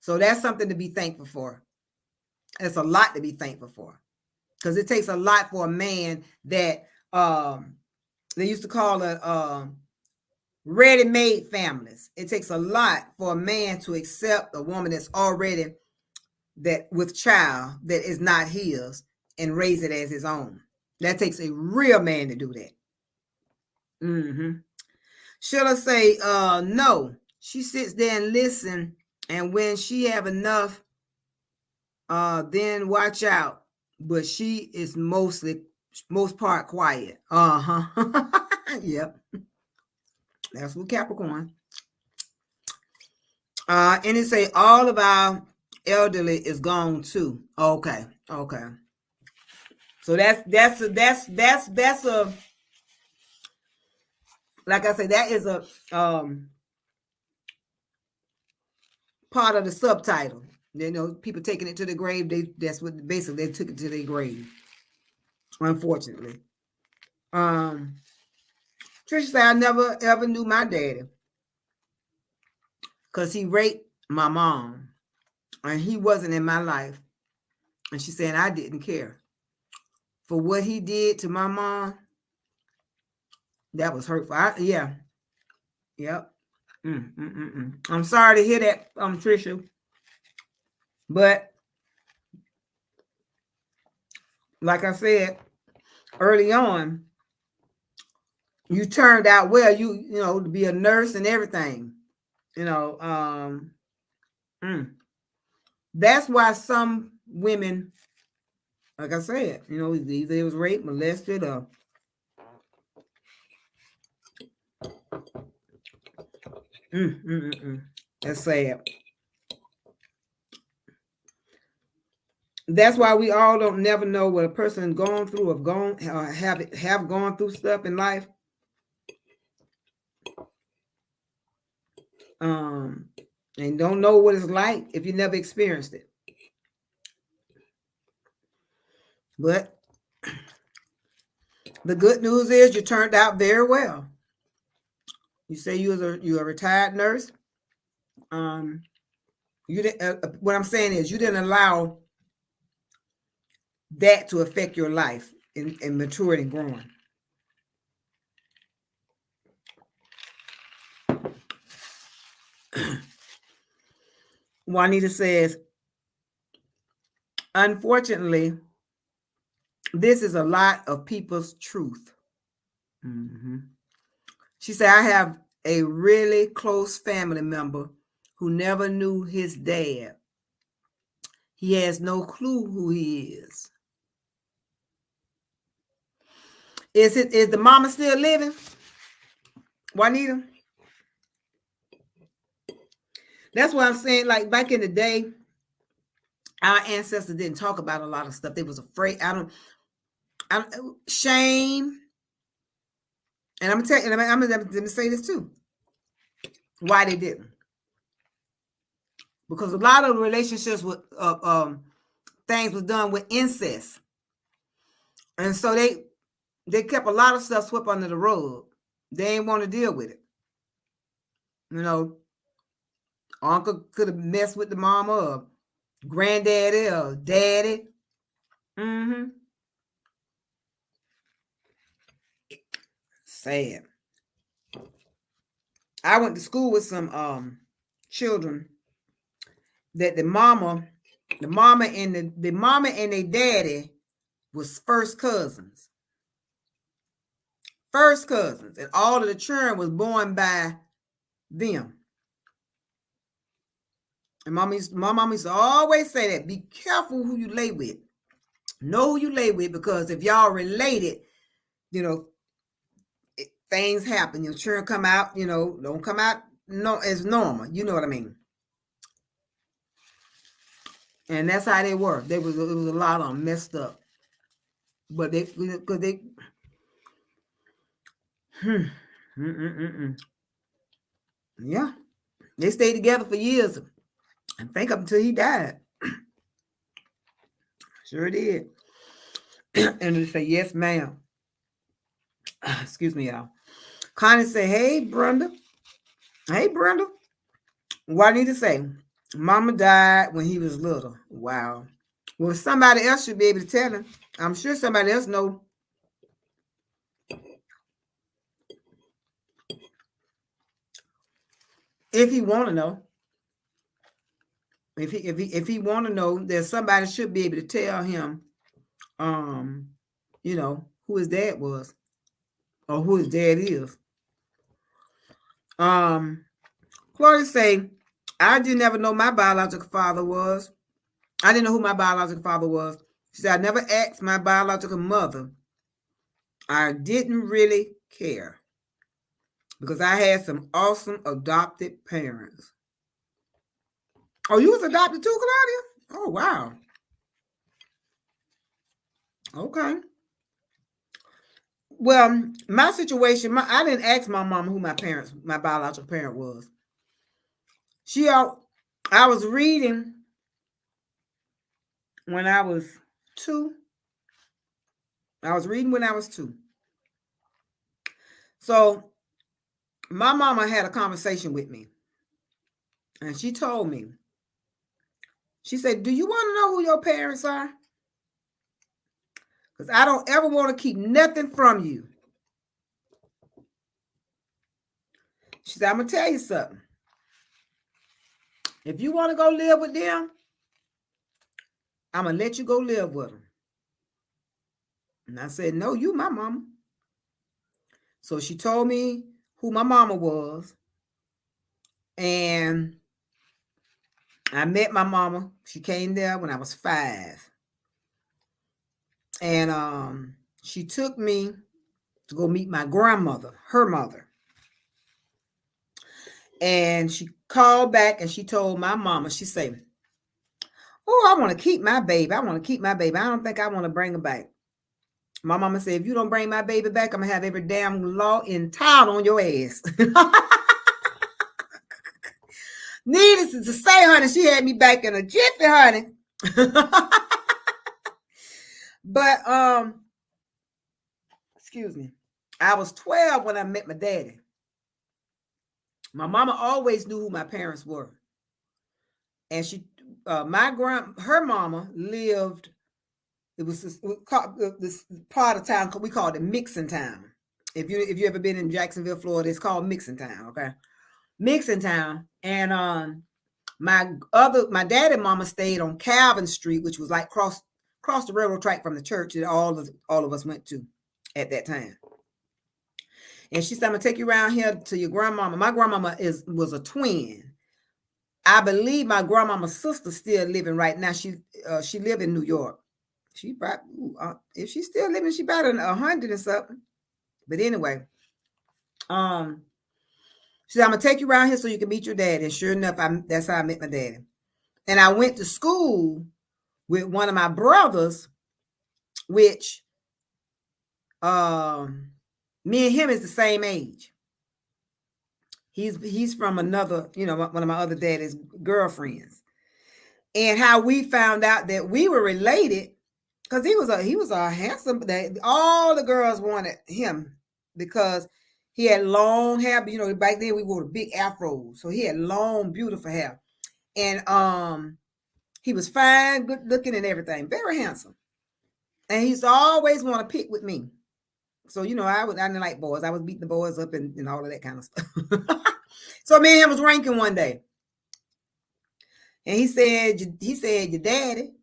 So that's something to be thankful for. It's a lot to be thankful for, because it takes a lot for a man that they used to call it ready-made families. It takes a lot for a man to accept a woman that's already with child that is not his and raise it as his own. That takes a real man to do that. Should I say no? She sits there and listen, and when she have enough, then watch out. But she is most part quiet. Yep. That's what Capricorn. And it say all of our elderly is gone too. Okay. So that's a like I said, that is a part of the subtitle. You know, people taking it to the grave. That's what basically they took it to their grave. Unfortunately, Trisha said I never ever knew my daddy because he raped my mom, and he wasn't in my life. And she said I didn't care for what he did to my mom. That was hurtful. Yeah, yep. I'm sorry to hear that, Trisha, but like I said early on, you turned out well. You know, to be a nurse and everything. You know, that's why some women, like I said, you know, either it was raped, molested, or that's sad. That's why we all don't never know what a person gone through or have gone through stuff in life. And don't know what it's like if you never experienced it. But the good news is you turned out very well. You say you're a retired nurse. You didn't. What I'm saying is you didn't allow that to affect your life in maturing and growing. Juanita says, unfortunately, this is a lot of people's truth. She said, I have a really close family member who never knew his dad. He has no clue who he is. Is the mama still living, Juanita? That's what I'm saying. Like back in the day, our ancestors didn't talk about a lot of stuff. They was afraid. Shame. And I'm gonna say this too. Why they didn't? Because a lot of the relationships with things was done with incest, and so they kept a lot of stuff swept under the rug. They didn't want to deal with it. You know, uncle could have messed with the mama, or granddaddy, or daddy. Sad. I went to school with some children that the mama and their daddy was first cousins. And all of the children was born by them. And my mama used to always say that, be careful who you lay with. Know who you lay with, because if y'all related, you know, things happen. Your children come out, you know, don't come out as normal. You know what I mean? And that's how they were. It was a lot of them messed up. But because they yeah, they stayed together for years. I think up until he died. Sure did. And they say, yes, ma'am. Excuse me, y'all. Connie said, hey, Brenda. What I need to say, mama died when he was little. Wow. Well, somebody else should be able to tell him. I'm sure somebody else know. If he want to know. If he want to know, there's somebody should be able to tell him, you know, who his dad was, or who his dad is. Claudia say, I didn't ever know my biological father was. I didn't know who my biological father was. She said, I never asked my biological mother. I didn't really care because I had some awesome adopted parents. Oh, you was adopted too, Claudia? Oh, wow. Okay. Well, my situation, I didn't ask my mom who my biological parent was. I was reading when I was 2. I was reading when I was 2. So my mama had a conversation with me, and she told me, she said, "Do you want to know who your parents are? Because I don't ever want to keep nothing from you." She said, "I'm going to tell you something. If you want to go live with them, I'm going to let you go live with them." And I said, "No, you my mama." So she told me who my mama was. And I met my mama. She came there when I was 5. And she took me to go meet my grandmother, her mother. And she called back and she told my mama, she said, "Oh, I want to keep my baby. I want to keep my baby. I don't think I want to bring her back." My mama said, "If you don't bring my baby back, I'm going to have every damn law in town on your ass." Needless to say, honey, she had me back in a jiffy, honey. But, excuse me, I was 12 when I met my daddy. My mama always knew who my parents were. And her mama lived, it was this part of town we called it Mixon Town. If you ever been in Jacksonville, Florida, it's called Mixon Town, okay? Mixon Town. And my dad and mama stayed on Calvin Street, which was like cross the railroad track from the church that all of us went to at that time. And she said, "I'm gonna take you around here to your grandmama." My grandmama was a twin. I believe my grandmama's sister still living right now. She lived in New York. She probably, if she's still living, she about 100 or something. But anyway, she said, "I'm gonna take you around here so you can meet your dad." And sure enough, that's how I met my daddy. And I went to school with one of my brothers, which me and him is the same age. He's from another, one of my other daddy's girlfriends. And how we found out that we were related, because he was a handsome, that all the girls wanted him because he had long hair. Back then we wore the big afros, so he had long, beautiful hair, and he was fine, good looking, and everything, very handsome. And he used to always want to pick with me. So I didn't like boys. I was beating the boys up and all of that kind of stuff. So me and him was ranking one day, and he said, "Your daddy."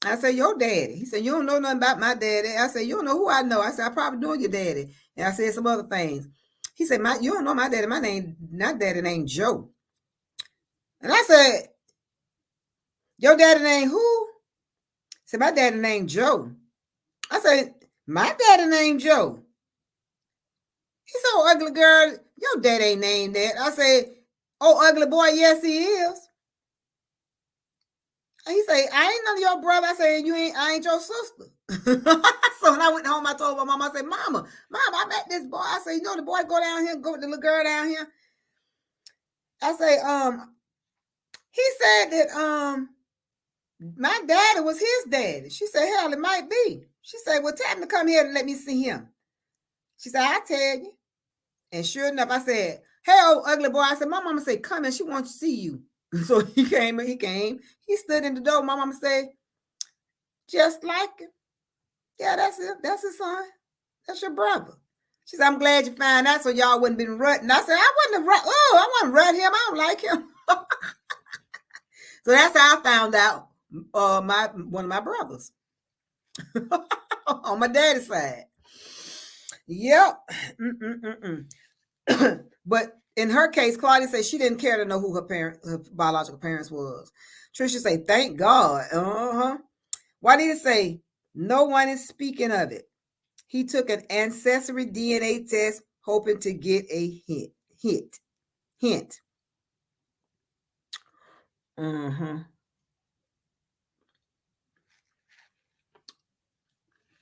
I said, "Your daddy." He said, "You don't know nothing about my daddy." I said, "You don't know who I know." I said, "I probably know your daddy." And I said some other things. He said, "You don't know my daddy. My daddy named Joe." And I said, "Your daddy named who?" He said, "My daddy named Joe." I said, "My daddy named Joe." He said, "Oh, ugly girl, your daddy ain't named that." I said, "Oh, ugly boy, yes, he is." And he said, "I ain't none of your brother." I said, I ain't your sister." So when I went home, I told my mom, I said, Mom, I met this boy." I said, "The boy go down here, go with the little girl down here." I say, he said that my daddy was his daddy." She said, "Hell, it might be." She said, "Well, tell him to come here and let me see him." She said, "I'll tell you." And sure enough, I said, "Hey, old ugly boy." I said, "My mama said, come in. She wants to see you." So he came. He stood in the door. My mama said, "Just like him. Yeah, that's it. That's his son. That's your brother." She said, "I'm glad you found out so y'all wouldn't been rutting." I said, "I wouldn't have I wouldn't rut him. I don't like him." So that's how I found out one of my brothers on my daddy's side. Yep. But in her case, Claudia said she didn't care to know who her biological parents was. Trisha said, "Thank God." Why did it say no one is speaking of it? He took an ancestry DNA test hoping to get a hint. Mm-hmm.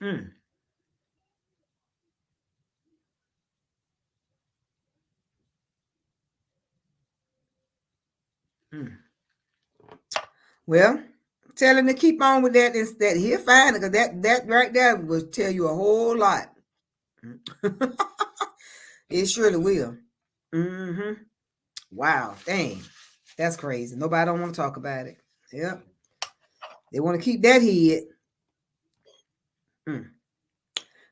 Mm. Mm. Well, tell him to keep on with that instead. He'll find it because that right there will tell you a whole lot. It surely will. Mm-hmm. Wow, dang. That's crazy. Nobody don't want to talk about it. Yep. They want to keep that hid. Mm.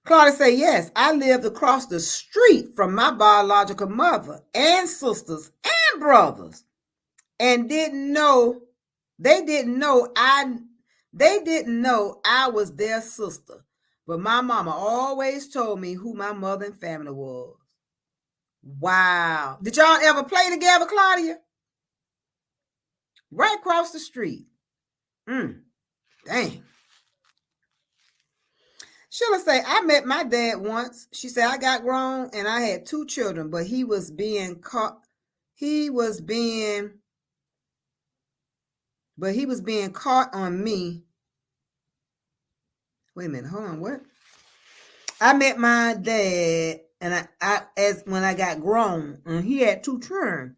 Claudia say, yes, I lived across the street from my biological mother and sisters and brothers and didn't know they didn't know I was their sister. But my mama always told me who my mother and family was. Wow. Did y'all ever play together, Claudia? Right across the street. Mm, dang. Sheila say, I met my dad once. She said, I got grown and I had 2 children, but he was being caught. He was being, but he was being caught on me. Wait a minute. Hold on. What? I met my dad and I as when I got grown and he had 2 children,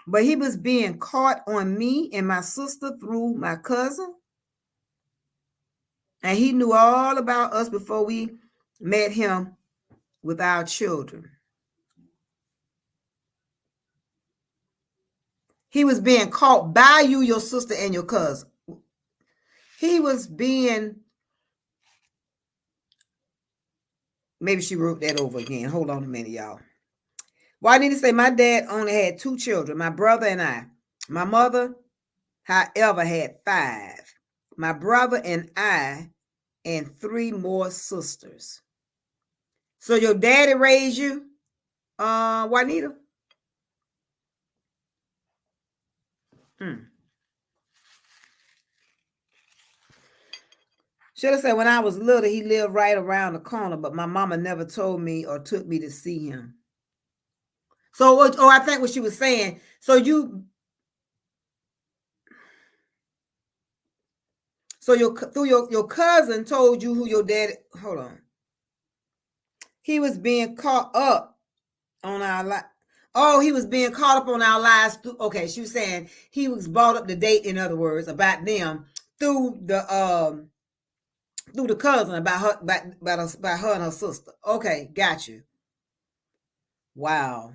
but he was being caught on me and my sister through my cousin. And he knew all about us before we met him with our children. He was being caught by you, your sister, and your cousin. He was being, maybe she wrote that over again. Hold on a minute, y'all. Well, I need to say my dad only had 2 children, my brother and I. My mother, however, had 5. My brother and I, and 3 more sisters. So your daddy raised you, Juanita? Hmm. Should have said when I was little, he lived right around the corner, but my mama never told me or took me to see him. So, I think what she was saying. So your cousin told you who your daddy. Hold on. He was being caught up on our life. Oh, he was being caught up on our lives. Okay, she was saying he was brought up to date. In other words, about them through the cousin about her about her and her sister. Okay, got you. Wow.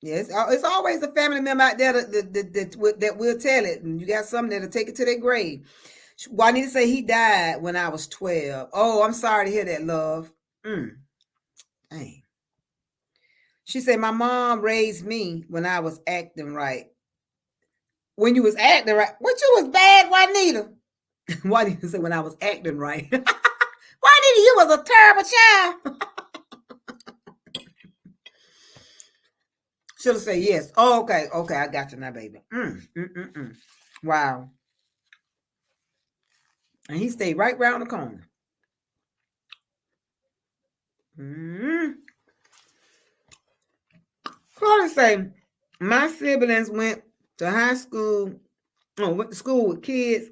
Yes, it's always a family member out there that will tell it, and you got some that'll take it to their grave. Well, I need to say he died when I was 12. Oh, I'm sorry to hear that, love. Dang. She said my mom raised me when I was acting right. When you was acting right, what you was bad, Juanita? Juanita said when I was acting right. Juanita, you was a terrible child. Should have said yes. Oh, okay, I got you now, baby. Wow. And he stayed right round the corner. Claudia say, my siblings went to high school, went to school with kids,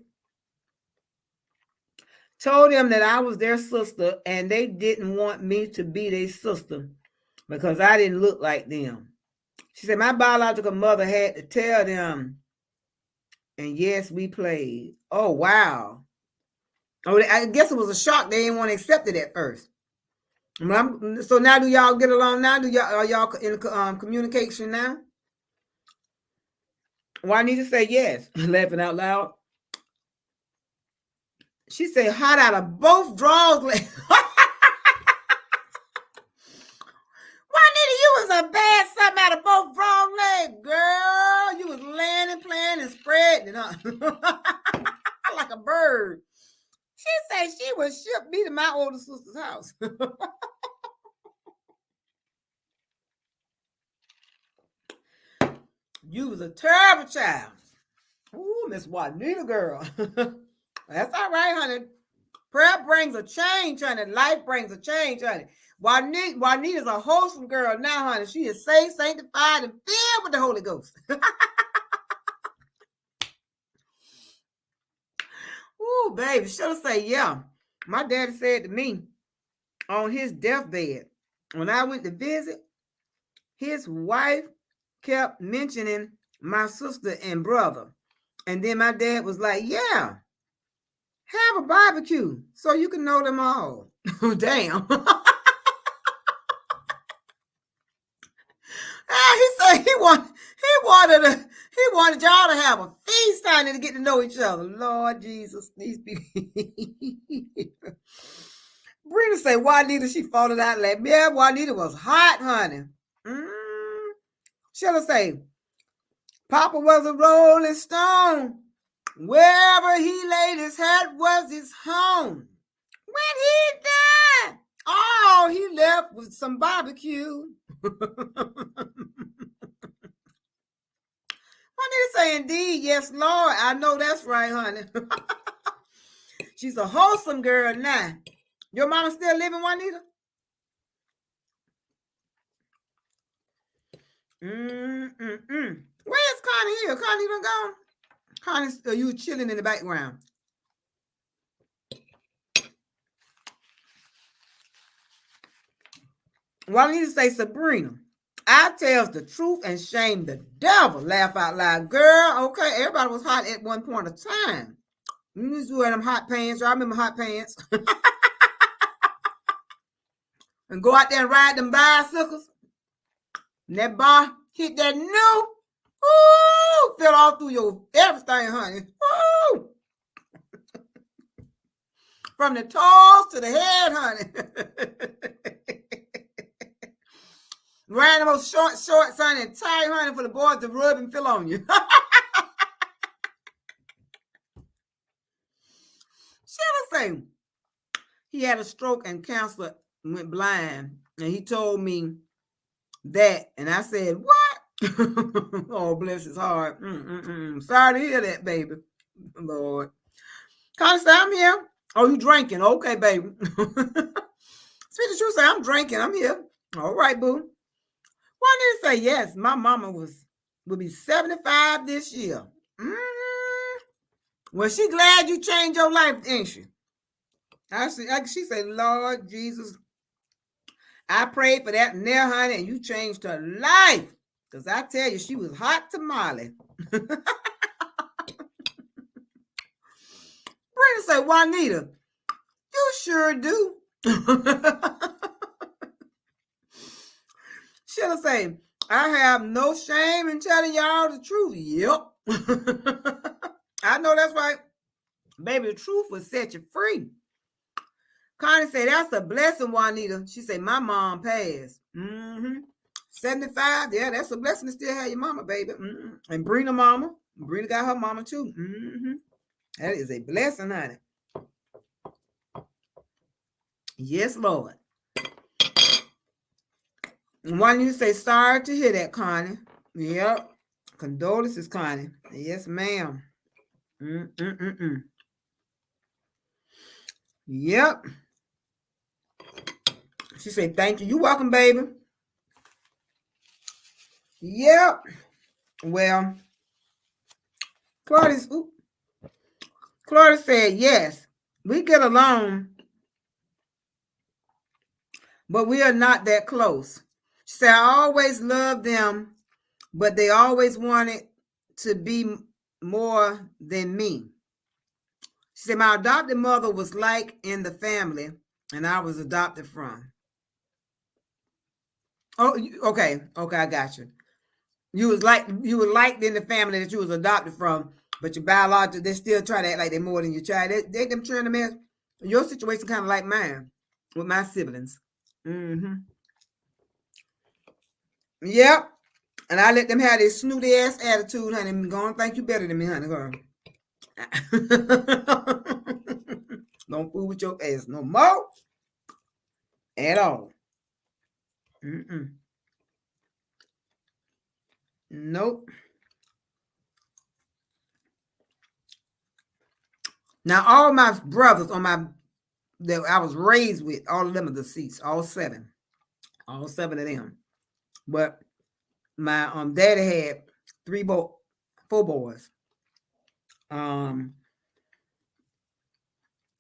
told them that I was their sister, and they didn't want me to be their sister because I didn't look like them. She said, my biological mother had to tell them, and yes, we played. Oh, wow. Oh, I guess it was a shock. They didn't want to accept it at first. So now do y'all get along now? Are y'all in communication now? Well, I need to say yes. Laughing out loud. She said, hot out of both drawers. Why, nigga, you was a bad something out of both drawers legs, girl. You was laying and playing and spreading like a bird. She said she would ship me to my older sister's house. You was a terrible child. Ooh, Miss Juanita, girl. That's all right, honey. Prayer brings a change, honey. Life brings a change, honey. Juanita's a wholesome girl now, honey. She is saved, sanctified, and filled with the Holy Ghost. Ooh, baby, should I say, yeah. My daddy said to me on his deathbed, when I went to visit, his wife kept mentioning my sister and brother. And then my dad was like, yeah, have a barbecue so you can know them all. Damn. He said he wanted y'all to have a feast time to get to know each other. Lord Jesus, these people. Brenda say Juanita, she falling out like, yeah, Juanita was hot, honey. She'll say, Papa was a rolling stone. Wherever he laid his head was his home. When he died, all he left was some barbecue. Juanita say, indeed, yes, Lord. I know that's right, honey. She's a wholesome girl now. Your mama still living, Juanita? Where's Connie here? Connie done gone? Connie, are you chilling in the background? Juanita say, Sabrina, I tells the truth and shame the devil. Laugh out loud. Girl, okay, everybody was hot at one point of time. You used to wear them hot pants. I remember hot pants. And go out there and ride them bicycles. And that bar hit that new. Ooh, fell all through your everything, honey. Ooh. From the toes to the head, honey. Riding those shorts, honey, and tight, honey, for the boys to rub and feel on you. She'll say he had a stroke and cancer, went blind, and he told me that, and I said, what? Oh, bless his heart. Sorry to hear that, baby. Lord. Connie say, I'm here. Oh, you drinking? Okay, baby. Speak the truth, say, I'm drinking. I'm here. All right, boo. Why did say yes? My mama will be 75 this year. Well, she glad you changed your life, ain't she? She said, Lord Jesus, I prayed for that nail, honey, and you changed her life. Because I tell you, she was hot tamale. Brenda said, Juanita, you sure do. She'll say, I have no shame in telling y'all the truth. Yep. I know that's right. Baby, the truth will set you free. Connie said, that's a blessing, Juanita. She said, my mom passed. 75, yeah, that's a blessing to still have your mama, baby. And Brina mama. Brina got her mama too. That is a blessing, honey. Yes, Lord. And Juanita say, sorry to hear that, Connie. Yep. Condolences, Connie. Yes, ma'am. Yep. She said, thank you. You welcome, baby. Yep. Well, Claudia said, yes, we get along, but we are not that close. She said, I always loved them, but they always wanted to be more than me. She said, my adopted mother was like in the family, and I was adopted from. Oh, okay, I got you. You were liked in the family that you was adopted from, but your biological, they still try to act like they're more than your child. They them trying to mess. Your situation kind of like mine with my siblings. Yep. And I let them have this snooty ass attitude, honey. I'm going to think you better than me, honey, girl. Don't fool with your ass no more. At all. Nope. Now, all my brothers that I was raised with, all of them are deceased. All seven of them. But my daddy had 4 boys.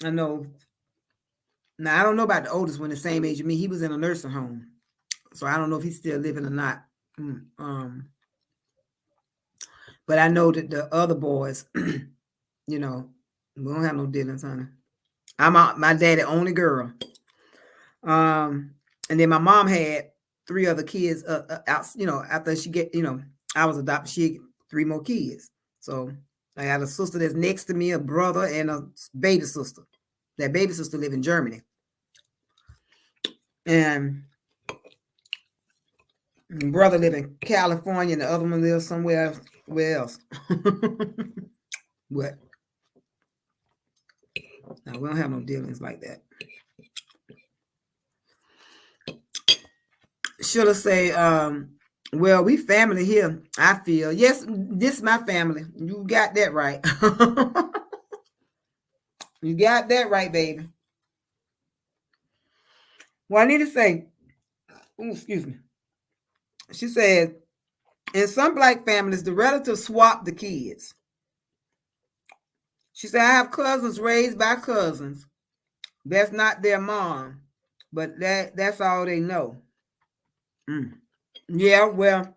I know. Now, I don't know about the oldest one, the same age as me. He was in a nursing home. So I don't know if he's still living or not. But I know that the other boys, you know, we don't have no dealings, honey. I'm my daddy only girl. And then my mom had 3 other kids out, you know, after she get, you know, I was adopted, she had 3 more kids. So I got a sister that's next to me, a brother, and a baby sister. That baby sister live in Germany. And brother live in California, and the other one lives somewhere else. Where else? What? No, we don't have no dealings like that. Should I say, well, we family here, I feel. Yes, this is my family. You got that right. You got that right, baby. Well, I need to say, excuse me. She said, in some Black families, the relatives swap the kids. She said, I have cousins raised by cousins. That's not their mom, but that's all they know. Yeah, well,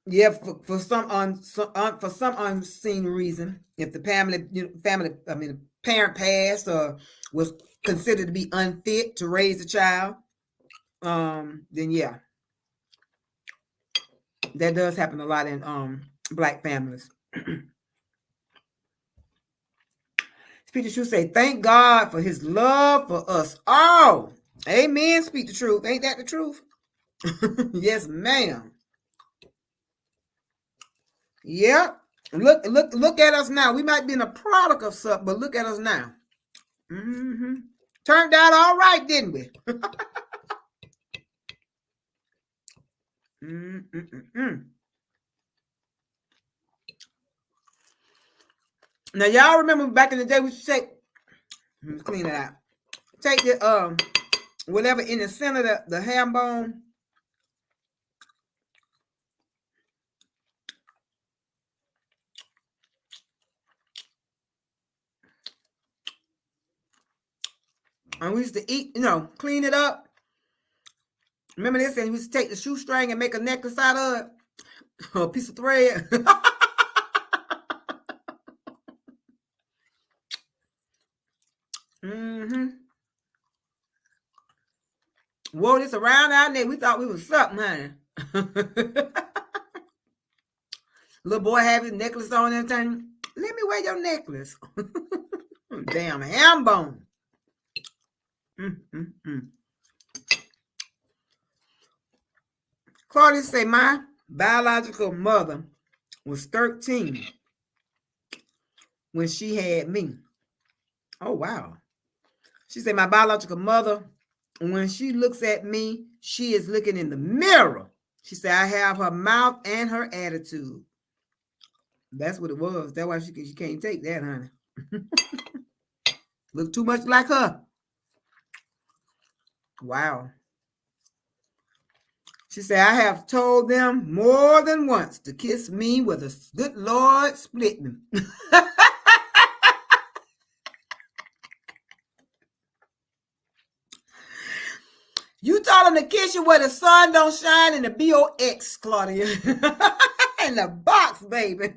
yeah, for some unseen reason, if the parent passed or was considered to be unfit to raise a child, then yeah, that does happen a lot in Black families. Speak the truth. Say thank God for His love for us all. Amen. Speak the truth. Ain't that the truth? Yes, ma'am. Yep. Look at us now. We might be in a product of something, but look at us now. Turned out all right, didn't we? Now, y'all remember back in the day, we should take, clean it out. Take the whatever in the center of the ham bone. And we used to eat, clean it up. Remember this? And we used to take the shoestring and make a necklace out of it, a piece of thread. Wore this around our neck. We thought we was something, honey. Little boy have his necklace on and everything. Let me wear your necklace. Damn ham bone. Claudia say my biological mother was 13 when she had me. Oh, wow. She said my biological mother, when she looks at me, she is looking in the mirror. She said I have her mouth and her attitude. That's what it was. That's why she can't take that, honey. Look too much like her. Wow. She said, I have told them more than once to kiss me with a good Lord split me. You told them to kiss you where the sun don't shine in the BOX, Claudia. In the box, baby.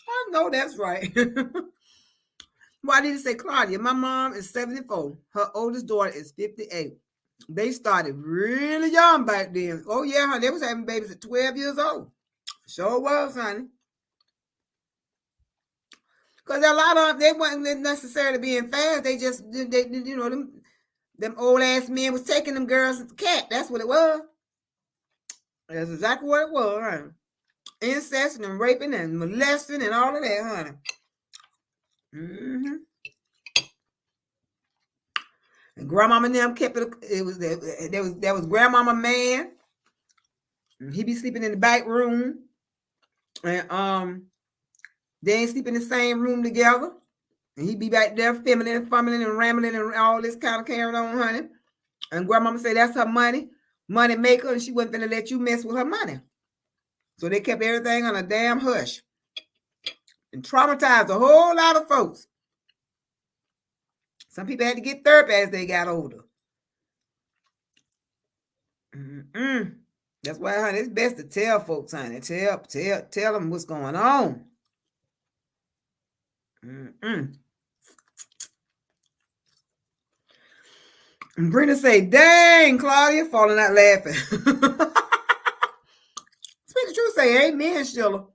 I know that's right. Why did you say Claudia? My mom is 74. Her oldest daughter is 58. They started really young back then. Oh, yeah, honey. They was having babies at 12 years old. Sure was, honey. Because a lot of them, they wasn't necessarily being fast. They just, them old ass men was taking them girls as a cat. That's what it was. That's exactly what it was, honey. Incest and raping and molesting and all of that, honey. And grandmama and them kept it. There was grandmama man. He be sleeping in the back room, and they ain't sleep in the same room together. And he be back there feminine and fumbling and rambling and all this kind of carrying on, honey. And grandmama say that's her money maker, and she wasn't gonna let you mess with her money. So they kept everything on a damn hush. and traumatized a whole lot of folks. Some people had to get therapy as they got older. That's why, honey, it's best to tell folks, honey. Tell them what's going on. And Brenda say, dang, Claudia, falling out laughing. Speak the truth, say amen, Sheila.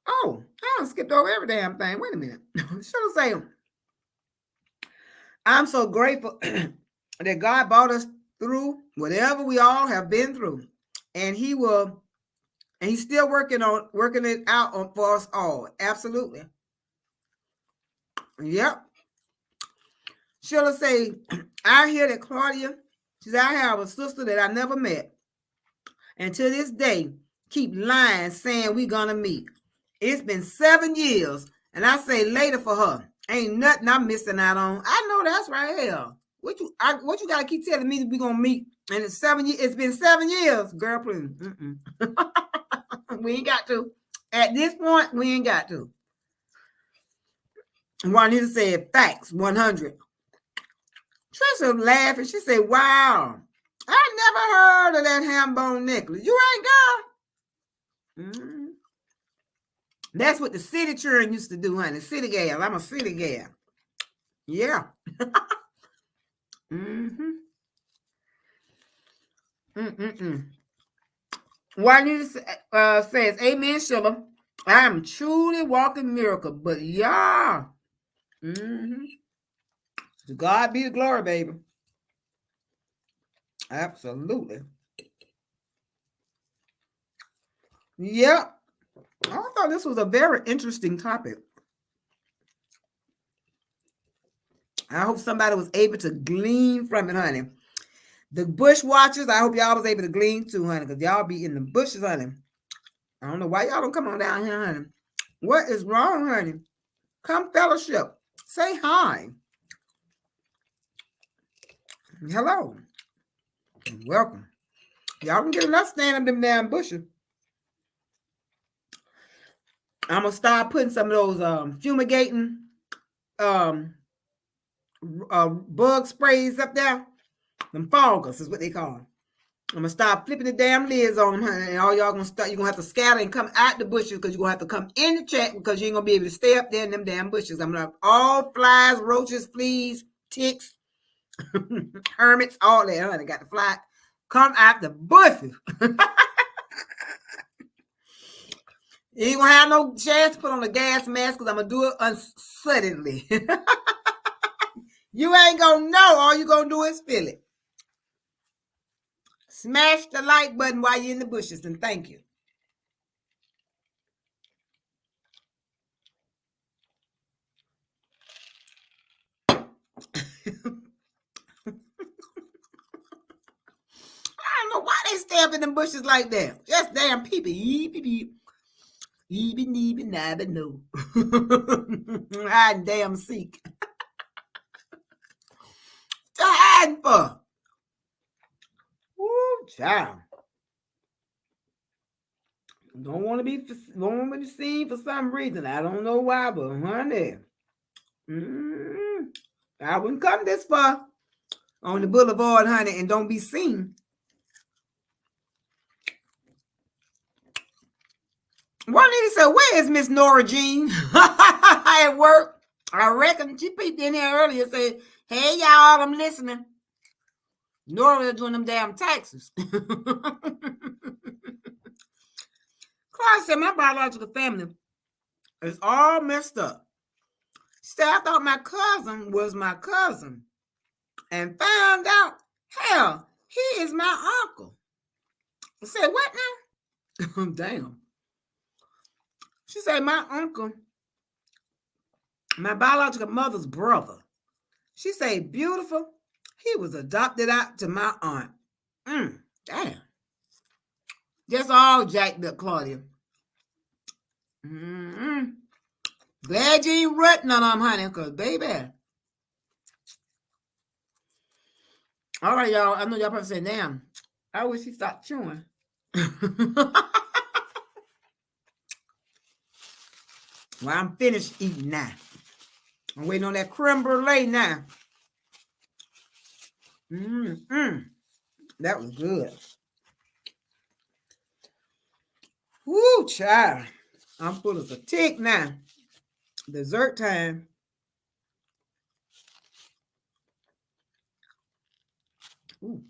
Oh, I skipped over every damn thing. Wait a minute. Sheila say, I'm so grateful that God brought us through whatever we all have been through. And he's still working it out for us all. Absolutely. Yep. Sheila say, I hear that Claudia, she said, I have a sister that I never met. And to this day, keep lying, saying we're going to meet. It's been 7 years, and I say later for her. Ain't nothing I'm missing out on. I know that's right here. What you got to keep telling me that we're going to meet? And it's 7 years. It's been 7 years. Girl, please. We ain't got to. At this point, we ain't got to. Juanita said, facts, 100. Trisha laughed and she said, wow, I never heard of that ham bone necklace. You ain't, girl? That's what the city children used to do, honey. City gal. I'm a city gal. Yeah. Juanita says, amen, Sheila. I am truly walking miracle, but yeah. To God be the glory, baby. Absolutely. Yep. I thought this was a very interesting topic. I hope somebody was able to glean from it, honey. The bush watchers, I hope y'all was able to glean too, honey, because y'all be in the bushes, honey. I don't know why y'all don't come on down here, honey. What is wrong, honey? Come fellowship. Say hi. Hello. Welcome. Y'all can get enough stand up them damn bushes. I'm gonna start putting some of those fumigating bug sprays up there. Them foggers is what they call them. I'm gonna start flipping the damn lids on them, honey, and all y'all gonna start. You're gonna have to scatter and come out the bushes because you're gonna have to come in the chat because you ain't gonna be able to stay up there in them damn bushes. I'm gonna have all flies, roaches, fleas, ticks, hermits, all that, honey. Got to fly. Come out the bushes. You ain't gonna have no chance to put on a gas mask because I'm gonna do it unsuddenly. You ain't gonna know. All you gonna do is feel it. Smash the like button while you're in the bushes, and thank you. I don't know why they stay up in them bushes like that. Just damn people. No. Hiding damn seek. To hiding for. Woo, child. Don't want to be seen for some reason. I don't know why, but honey, I wouldn't come this far on the boulevard, honey, and don't be seen. One lady said, where is Miss Nora Jean? At work. I reckon she peeped in here earlier and said, hey, y'all, I'm listening. Nora was doing them damn taxes. Clark said, my biological family is all messed up. She said, I thought my cousin was my cousin and found out, hell, he is my uncle. I said, what now? Damn. She said, my uncle, my biological mother's brother. She said, beautiful. He was adopted out to my aunt. Damn. That's all jacked up, Claudia. Glad you ain't rutting on them, honey, because, baby. All right, y'all. I know y'all probably saying, damn, I wish he stopped chewing. Well, I'm finished eating now. I'm waiting on that creme brulee now. That was good. Woo, child. I'm full as a tick now. Dessert time. Ooh.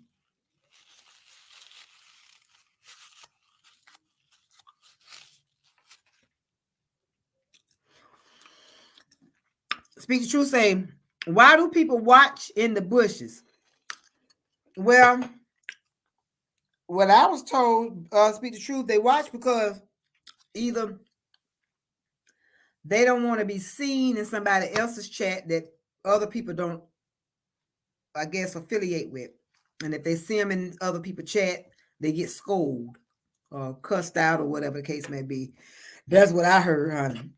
Speak the truth, say, why do people watch in the bushes? Well, what I was told, speak the truth, they watch because either they don't want to be seen in somebody else's chat that other people don't, I guess, affiliate with. And if they see them in other people's chat, they get scolded or cussed out or whatever the case may be. That's what I heard, honey.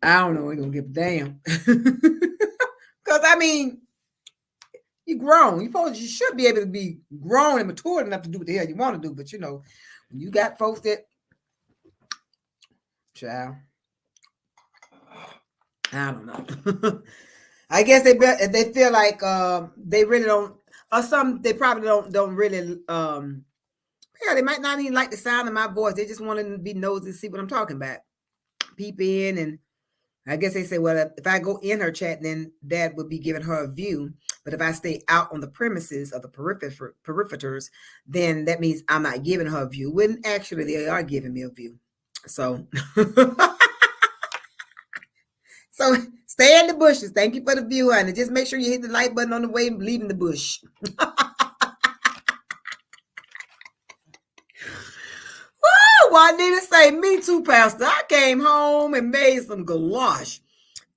I don't know. Ain't gonna give a damn. Because I mean, you grown. You should be able to be grown and mature enough to do what the hell you want to do. But you know, when you got folks that, child, I don't know. I guess they feel like they really don't, or some they probably don't really. Yeah, they might not even like the sound of my voice. They just want to be nosy, see what I'm talking about. Peep in, and I guess they say, well, if I go in her chat, then that would be giving her a view. But if I stay out on the premises of the perimeters, then that means I'm not giving her a view. When actually they are giving me a view. So, so stay in the bushes. Thank you for the view, honey. Just make sure you hit the like button on the way leaving the bush. Juanita say, me too, Pastor. I came home and made some goulash.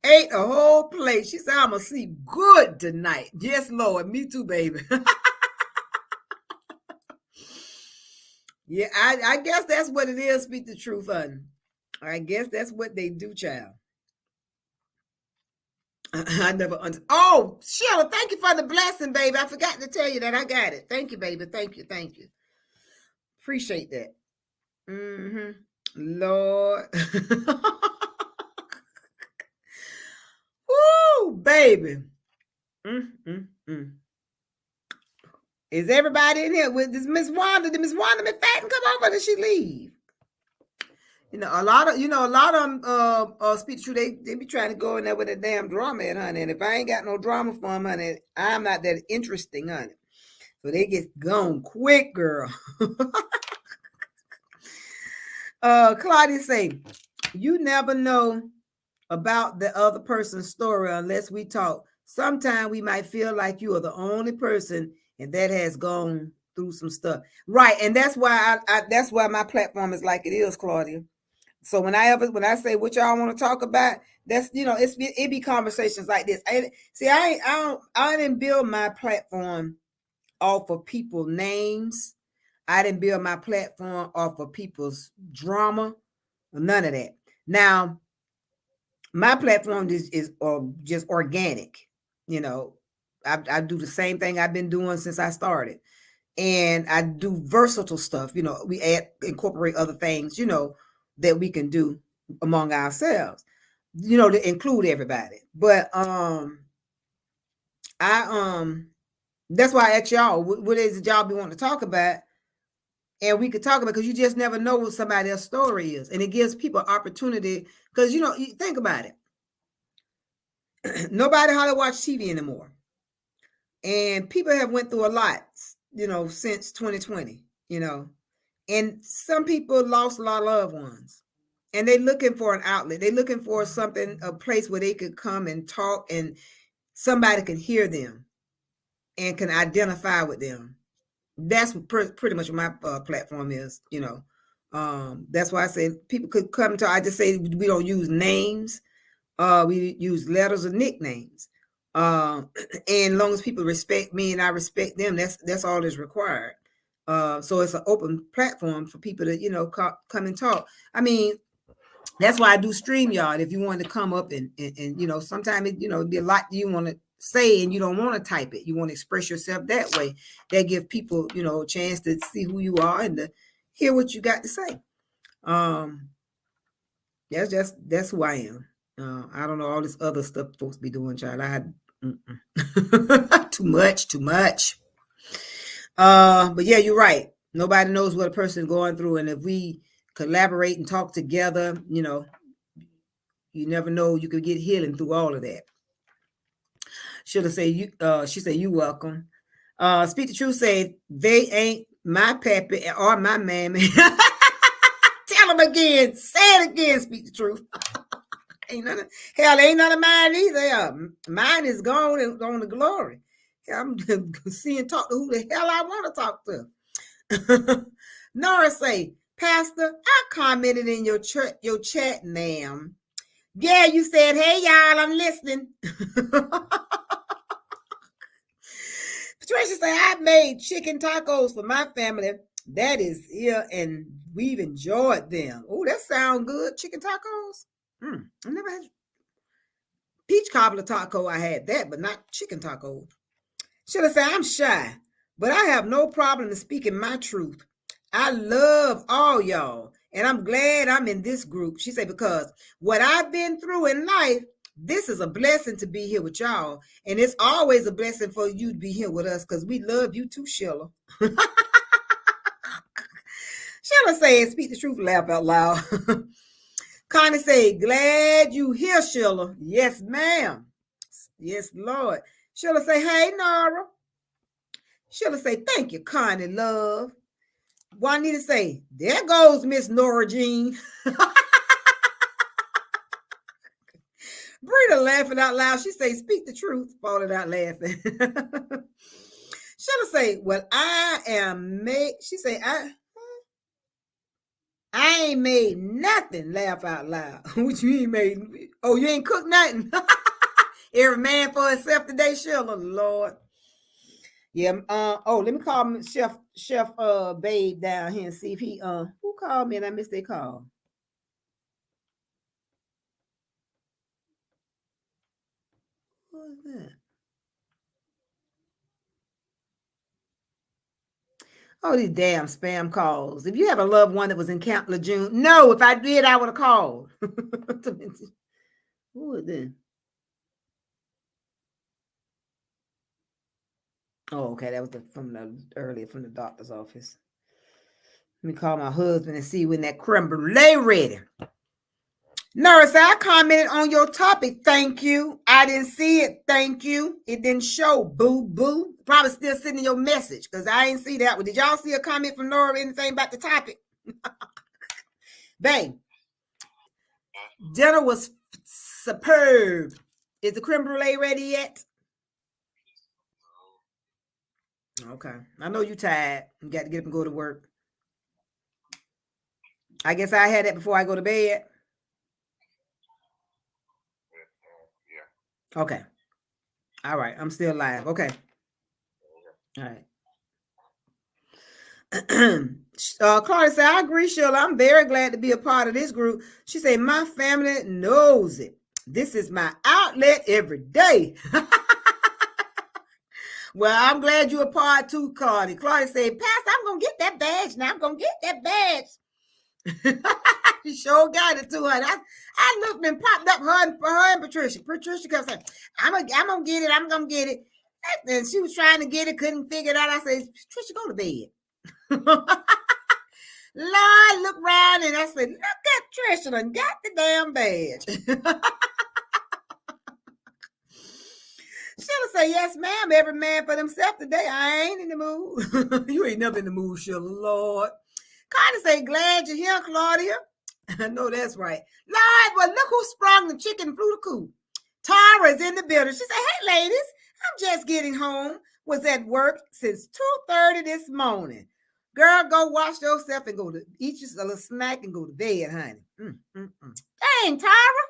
Ate a whole plate. She said, I'm going to sleep good tonight. Yes, Lord. Me too, baby. Yeah, I guess that's what it is. Speak the truth, honey. I guess that's what they do, child. I never understood. Oh, Sheila, thank you for the blessing, baby. I forgot to tell you that. I got it. Thank you, baby. Thank you. Thank you. Appreciate that. Lord. Woo, baby. Is everybody in here? With this Miss Wanda? Did Miss Wanda McFadden come over? Or did she leave? You know, a lot of them speak the truth. They be trying to go in there with a damn drama, honey. And if I ain't got no drama for them, honey, I'm not that interesting, honey. So they get gone quick, girl. Claudia say, you never know about the other person's story unless we talk. Sometimes we might feel like you are the only person and that has gone through some stuff. Right. And that's why that's why my platform is like it is, Claudia. So when I say what y'all want to talk about, that's, you know, it be conversations like this. I didn't build my platform off of people's names. I didn't build my platform off of people's drama. None of that. Now, my platform is just organic. You know, I do the same thing I've been doing since I started. And I do versatile stuff. You know, we incorporate other things, you know, that we can do among ourselves, you know, to include everybody. But that's why I asked y'all, what is the job we want to talk about? And we could talk about, because you just never know what somebody else's story is. And it gives people opportunity, because, you know, you think about it. Nobody hardly watch TV anymore. And people have went through a lot, you know, since 2020, you know. And some people lost a lot of loved ones. And they're looking for an outlet. They're looking for something, a place where they could come and talk and somebody can hear them and can identify with them. That's pretty much what my platform is, you know. That's why I said people could come to, I just say we don't use names. We use letters or nicknames. And as long as people respect me and I respect them, that's all that's required. So it's an open platform for people to, you know, come and talk. I mean, that's why I do StreamYard. If you want to come up and you know, sometimes it, you know, it'd be a lot you want to say and you don't want to type it. You want to express yourself that way. That give people, you know, a chance to see who you are and to hear what you got to say. That's who I am. I don't know all this other stuff folks be doing, child. I had too much. But yeah, you're right. Nobody knows what a person is going through, and if we collaborate and talk together, you never know. You could get healing through all of that. Should have say you. She said you welcome. Speak the truth. Say they ain't my pappy or my mammy. Tell them again. Say it again. Speak the truth. Ain't none of mine either. Mine is gone and gone to glory. I'm seeing talk to who the hell I want to talk to. Nora say, Pastor, I commented in your chat, ma'am. Yeah, you said, hey y'all, I'm listening. Patricia say, I made chicken tacos for my family. That is here, and we've enjoyed them. Oh, that sounds good. Chicken tacos. I never had peach cobbler taco. I had that, but not chicken tacos. Should have said I'm shy, but I have no problem in speaking my truth. I love all y'all, and I'm glad I'm in this group. She said, because what I've been through in life, this is a blessing to be here with y'all, and it's always a blessing for you to be here with us because we love you too, Sheila. Sheila said, speak the truth, laugh out loud. Connie say, glad you here, Sheila. Yes, ma'am. Yes, Lord. Sheila say, hey, Nora. Sheila say, thank you, Connie, love. Juanita say, there goes Miss Nora Jean. Brita laughing out loud. She say, speak the truth. Falling out laughing. Sheila say, well, I am made. She say, I ain't made nothing. Laugh out loud. What you ain't made? Oh, you ain't cooked nothing. Every man for himself today, Sheila, Lord. Yeah. Let me call Chef Babe down here and see if he who called me and I missed their call. What was that? Oh, these damn spam calls. If you have a loved one that was in Camp Lejeune, no, if I did, I would have called. Who was this? Oh, okay. That was earlier from the doctor's office. Let me call my husband and see when that creme brulee ready. Nurse, I commented on your topic. Thank you. I didn't see it. Thank you. It didn't show. Boo, boo. Probably still sitting in your message because I didn't see that one. Did y'all see a comment from Nora or anything about the topic? Babe, dinner was superb. Is the creme brulee ready yet? Okay. I know you're tired. You got to get up and go to work. I guess I had that before I go to bed. Okay. All right. I'm still live. Okay. All right. Claudia said, I agree, Sheila. I'm very glad to be a part of this group. She said, my family knows it. This is my outlet every day. Well, I'm glad you're a part too, Claudia. Claudia said, Pastor, I'm going to get that badge now. I'm going to get that badge. She sure got it to her. I looked and popped up her and Patricia. Patricia kept saying, I'm gonna get it. I'm gonna get it. And she was trying to get it, couldn't figure it out. I said, Patricia, go to bed. Lord, look around and I said, look at Trisha and got the damn badge. Sheila say, yes, ma'am. Every man for themselves today. I ain't in the mood. You ain't never in the mood, Sheila, Lord. Connie say, glad you're here, Claudia. I know that's right. Lord, well, look who sprung the chicken and flew the coop. Tara's in the building. She said, hey, ladies, I'm just getting home. Was at work since 2:30 this morning. Girl, go wash yourself and go to eat you a little snack and go to bed, honey. Dang, Tara.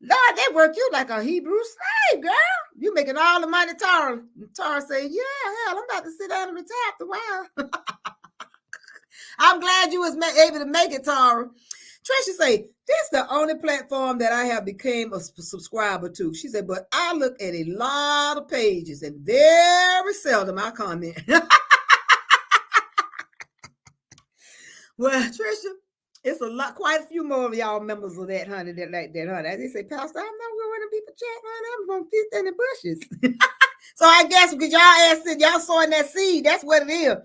Lord, they work you like a Hebrew slave, girl. You making all the money, Tara. And Tara said, yeah, hell, I'm about to sit down and retire after a while. I'm glad you was able to make it, Tara. Trisha say, this is the only platform that I have became a subscriber to. She said, but I look at a lot of pages and very seldom I comment. Well, Trisha, It's a lot, quite a few more of y'all members of that, honey, that like that, honey. They say, Pastor, I'm not going to people chat, honey. I'm going to fit in the bushes. So I guess because y'all asked it, y'all sowing that seed. That's what it is.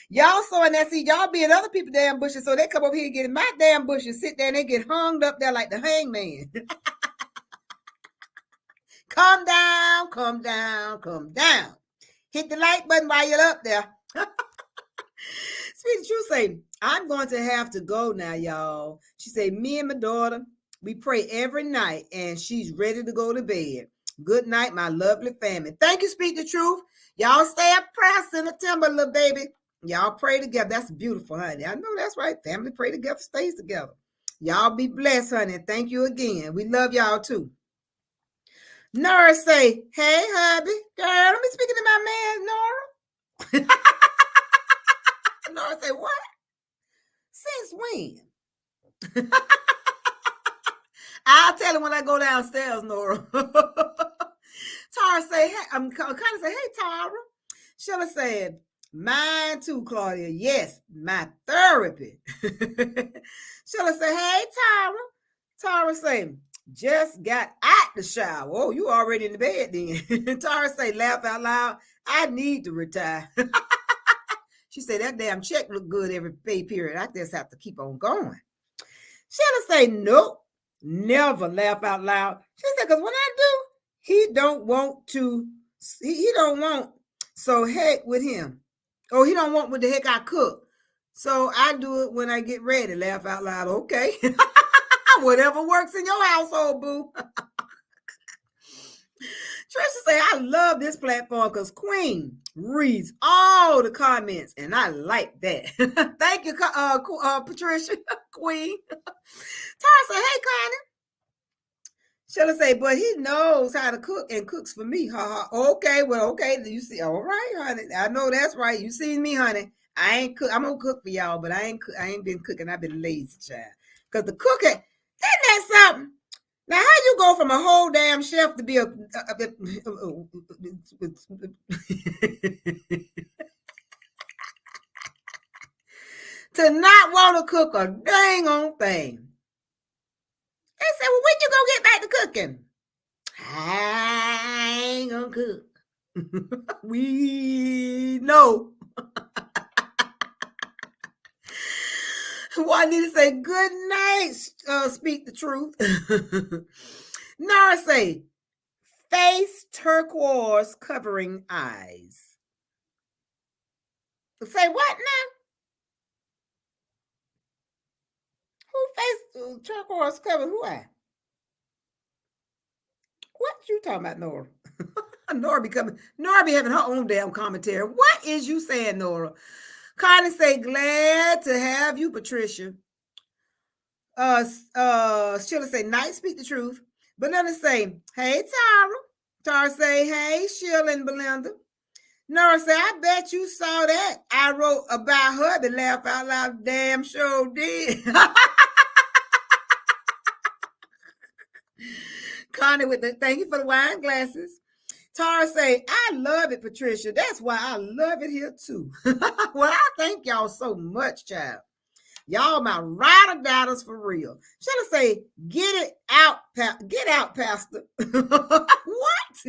Y'all sowing that seed. Y'all be in other people's damn bushes. So they come over here and get in my damn bushes, sit there, and they get hung up there like the hangman. Come down, come down, come down. Hit the like button while you're up there. Sweet Truth say, I'm going to have to go now, y'all. She said, me and my daughter, we pray every night, and she's ready to go to bed. Good night, my lovely family. Thank you, Speak the Truth. Y'all stay up pressed in the timber, little baby. Y'all pray together. That's beautiful, honey. I know that's right. Family pray together, stays together. Y'all be blessed, honey. Thank you again. We love y'all too. Nora say, hey, hubby. Girl, let me speaking to my man, Nora. Nora say, what? Since when? I'll tell him when I go downstairs, Nora. Tara say, hey, I'm kind of say, hey, Tara. Sheila said, mine too, Claudia. Yes, my therapy. Sheila say, hey, Tara. Tara say, just got out the shower. Oh, you already in the bed then. Tara say, laugh out loud. I need to retire. She said, that damn check look good every pay period. I just have to keep on going. Sheila say, nope. Never laugh out loud. She said, because when I do, he don't want to, he don't want, so heck with him. Oh, he don't want what the heck I cook. So I do it when I get ready. Laugh out loud. Okay. Whatever works in your household, boo. Trisha say, I love this platform because Queen reads all the comments, and I like that. Thank you, Patricia, Queen. Tara say, hey, Connie. Sheila say, but he knows how to cook and cooks for me. Ha ha. Okay, well, okay. You see, all right, honey. I know that's right. You seen me, honey. I ain't cook. I'm gonna cook for y'all, but I ain't been cooking. I've been lazy, child. Because the cooking, isn't that something? Now, how you go from a whole damn chef to be a to not want to cook a dang on thing? They said, well, when you gonna get back to cooking? I ain't gonna cook. We know. Juanita say, good night, Speak the Truth. Nara say, face turquoise covering eyes. Say what now? Who face turquoise covering who eye? What you talking about, Nora? Nora be having her own damn commentary. What is you saying, Nora? Connie say, glad to have you, Patricia. Sheila say, nice, Speak the Truth. Belinda say, hey, Tara. Tara say, hey, Sheila and Belinda. Nora say, I bet you saw that. I wrote about her to laugh out loud. Damn sure did. Connie with the thank you for the wine glasses. Tara say, I love it, Patricia. That's why I love it here too. Well, I thank y'all so much, child. Y'all my ride or doubters for real. Sheila say, get out, Pastor. What?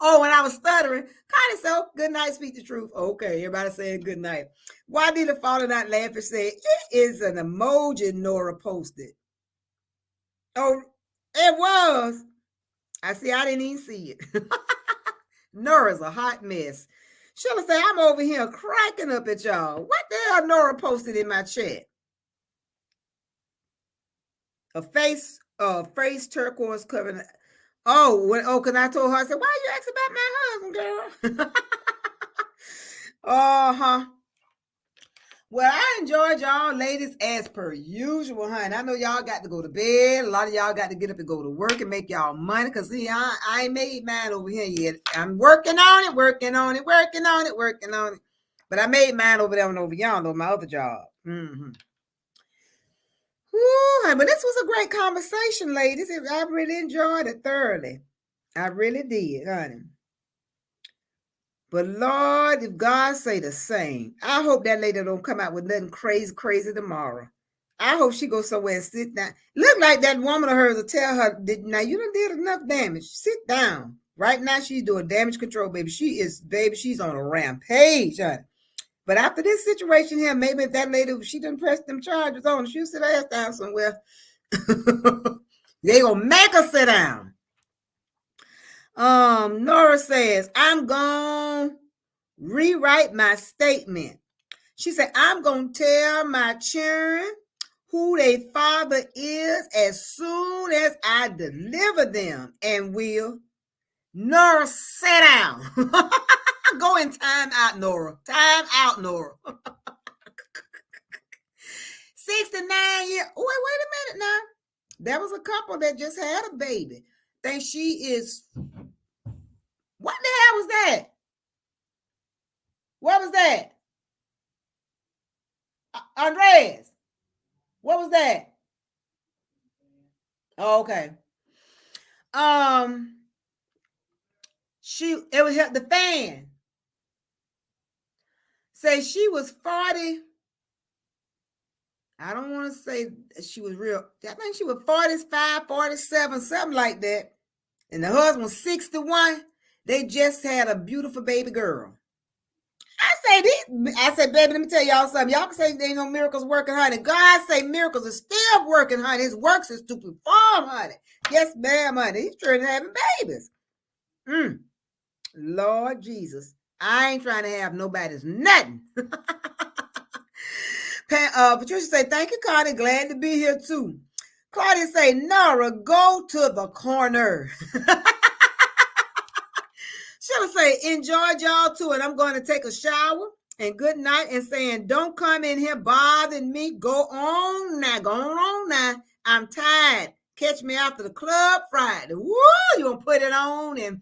Oh, when I was stuttering, Connie said, good night, Speak the Truth. Okay, everybody saying good night. Why did the falling out laughing say, it is an emoji Nora posted. Oh, it was. I didn't even see it. Nora's a hot mess. Sheila say, I'm over here cracking up at y'all. What the hell Nora posted in my chat? A face turquoise covering. Because I told her, I said, why you asking about my husband, girl? Uh-huh. Well, I enjoyed y'all ladies as per usual, honey. I know y'all got to go to bed. A lot of y'all got to get up and go to work and make y'all money. Because, see, I ain't made mine over here yet. I'm working on it. But I made mine over there and over yonder on my other job. Mm-hmm. Whew, but this was a great conversation, ladies. I really enjoyed it thoroughly. I really did, honey. But Lord, if God say the same, I hope that lady don't come out with nothing crazy tomorrow. I hope she goes somewhere and sit down. Look like that woman of hers will tell her, now you done did enough damage. Sit down. Right now she's doing damage control, baby. She's on a rampage, honey. But after this situation here, maybe if that lady, she done press them charges on, she'll sit her ass down somewhere. They gonna make her sit down. Nora says, I'm gonna rewrite my statement. She said, I'm gonna tell my children who their father is as soon as I deliver them, and will. Nora, sit down. Go in time out, Nora. Time out, Nora. 69 years. Wait a minute now. There was a couple that just had a baby. Think she is. What the hell was that? What was that? Andres. What was that? Oh, okay. It was the fan. Say she was 40. I don't want to say she was real. I think she was 45, 47, something like that. And the husband was 61. They just had a beautiful baby girl. I said, baby, let me tell y'all something. Y'all can say there ain't no miracles working, honey. God say miracles are still working, honey. His works is to perform, honey. Yes, ma'am, honey. He's trying to have babies. Lord Jesus. I ain't trying to have nobody's nothing. Patricia say, thank you, Connie. Glad to be here too. Claudia say, Nora, go to the corner. She'll say, enjoyed y'all too, and I'm going to take a shower. And good night, and saying, don't come in here bothering me. Go on now. I'm tired. Catch me after the club Friday. Woo, you gonna put it on and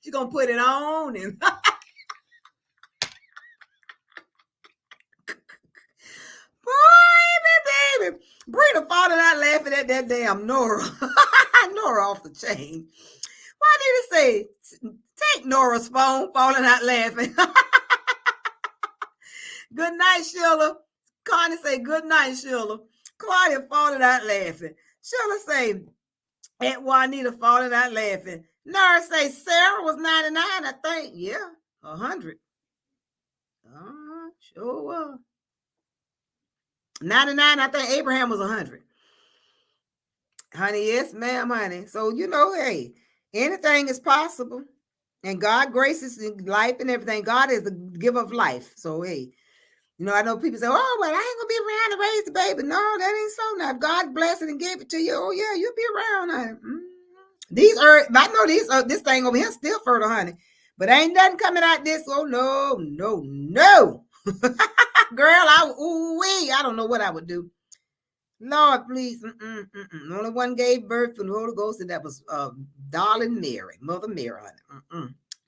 she's gonna put it on and baby. Brina falling out laughing at that damn Nora. Nora off the chain. Why did it say take Nora's phone, falling out laughing? Good night, Sheila. Connie say, good night, Sheila. Claudia falling out laughing. Sheila say, Aunt Juanita falling out laughing. Nora say, Sarah was 99, I think. Yeah, 100. Sure was. 99, I think Abraham was 100. Honey, yes, ma'am, honey. So, hey, anything is possible. And God graces life and everything. God is the giver of life. So, hey, I know people say, oh, well, I ain't going to be around to raise the baby. No, that ain't so. Now, if God bless it and give it to you, oh, yeah, you'll be around, honey. I know this thing over here is still fertile, honey. But ain't nothing coming out this. Oh, no. Girl, I don't know what I would do. Lord, please. Only one gave birth from the Holy Ghost, and that was darling Mary, Mother Mary.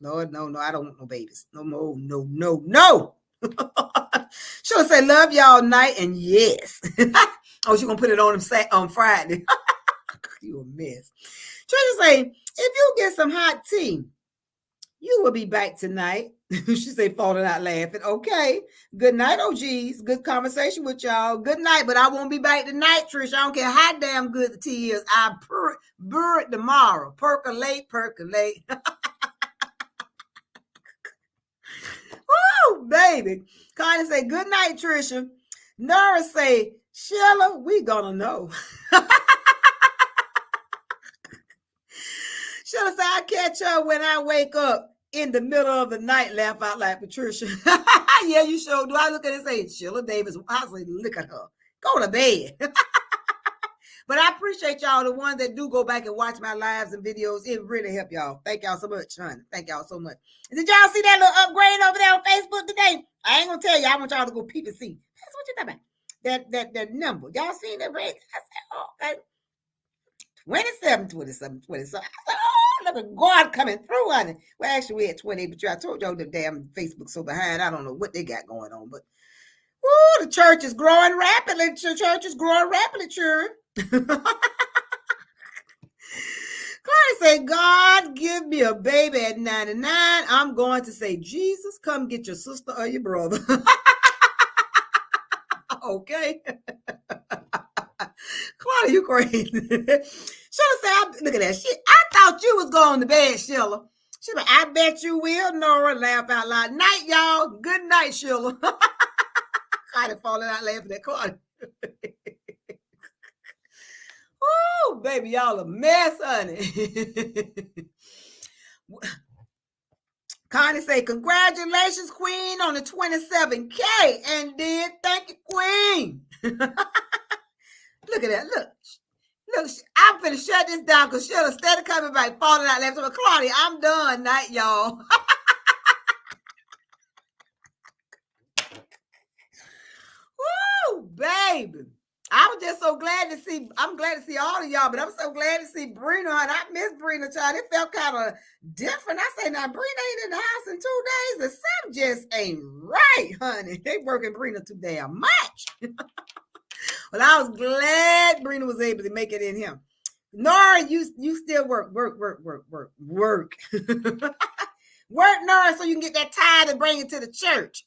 Lord, no, I don't want no babies. No. She'll say, love y'all night, and yes. Oh, she's going to put it on Friday. You a mess. She'll say, if you get some hot tea, you will be back tonight. She say, falling out laughing. Okay. Good night, OGs. Good conversation with y'all. Good night, but I won't be back tonight, Trish. I don't care how damn good the tea is. I'll brew it tomorrow. Percolate. Woo, baby. Connie say, good night, Trisha. Nora say, Sheila, we gonna know. Sheila say, I catch her when I wake up in the middle of the night, laugh out like Patricia. Yeah, you sure do. I look at it and say, Sheila Davis. I say, look at her. Go to bed. But I appreciate y'all, the ones that do go back and watch my lives and videos. It really helped y'all. Thank y'all so much, honey. Thank y'all so much. And did y'all see that little upgrade over there on Facebook today? I ain't gonna tell you. I want y'all to go peep and see. That's what you talking about. That number. Y'all seen that red? I said, oh, okay. 27. I said, oh, look at God coming through, honey. Well, actually, we had 20, but I told y'all the damn Facebook so behind. I don't know what they got going on, but the church is growing rapidly. The church is growing rapidly, children. Claudia said, God give me a baby at 99. I'm going to say, Jesus, come get your sister or your brother. Okay. Claudia, you crazy. Sheila said, look at that shit. I thought you was going to bed, Sheila. Sheila, I bet you will. Nora laugh out loud. Night, y'all. Good night, Sheila. Claudia falling out laughing at Claudia. Oh, baby, y'all a mess, honey. Connie say, congratulations, Queen, on the 27K. And did. Thank you, Queen. Look at that. Look, I'm finna shut this down because Sheila steady coming back, falling out laughing. Claudia, I'm done. Night, y'all. Woo, baby. I was just so glad to see. I'm glad to see all of y'all, but I'm so glad to see Brina. And I miss Brina, child. It felt kind of different. I say, now Brina ain't in the house in 2 days, and something just ain't right, honey. They working Brina too damn much. Well, I was glad Brina was able to make it in here. Nora, you still work. Work, Nora, so you can get that tithe and bring it to the church.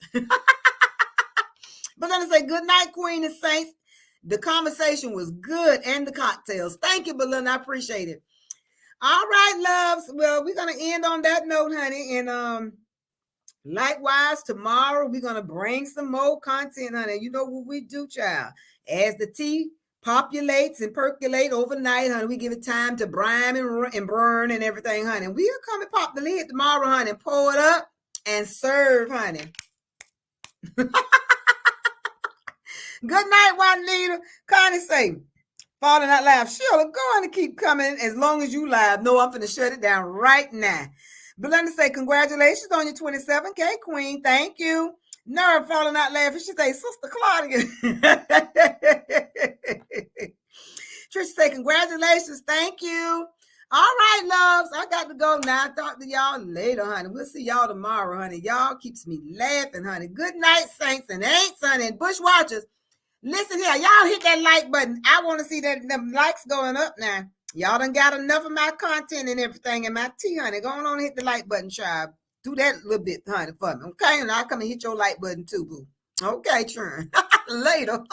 But let me say good night, Queen and Saints. The conversation was good and the cocktails. Thank you, Belinda. I appreciate it. All right, loves. Well, we're going to end on that note, honey. And likewise, tomorrow we're going to bring some more content, honey. You know what we do, child. As the tea populates and percolate overnight, honey, we give it time to brine and burn and everything, honey. We'll come and pop the lid tomorrow, honey, and pour it up and serve, honey. Good night, Juanita. Connie say, falling out loud. Sheila, go on and keep coming as long as you live. No, I'm finna shut it down right now. Belinda say, congratulations on your 27K, Queen. Thank you. Nerve falling out laughing. She say, Sister Claudia. Trisha say, congratulations. Thank you. All right, loves. I got to go now. I'll talk to y'all later, honey. We'll see y'all tomorrow, honey. Y'all keeps me laughing, honey. Good night, Saints and Ain'ts, honey, and Bush Watchers. Listen here, y'all hit that like button. I want to see them likes going up now. Y'all done got enough of my content and everything and my tea, honey. Go on and hit the like button, tribe. Do that little bit, honey, for me, okay? And I'll come and hit your like button too, boo. Okay, Trent. Later.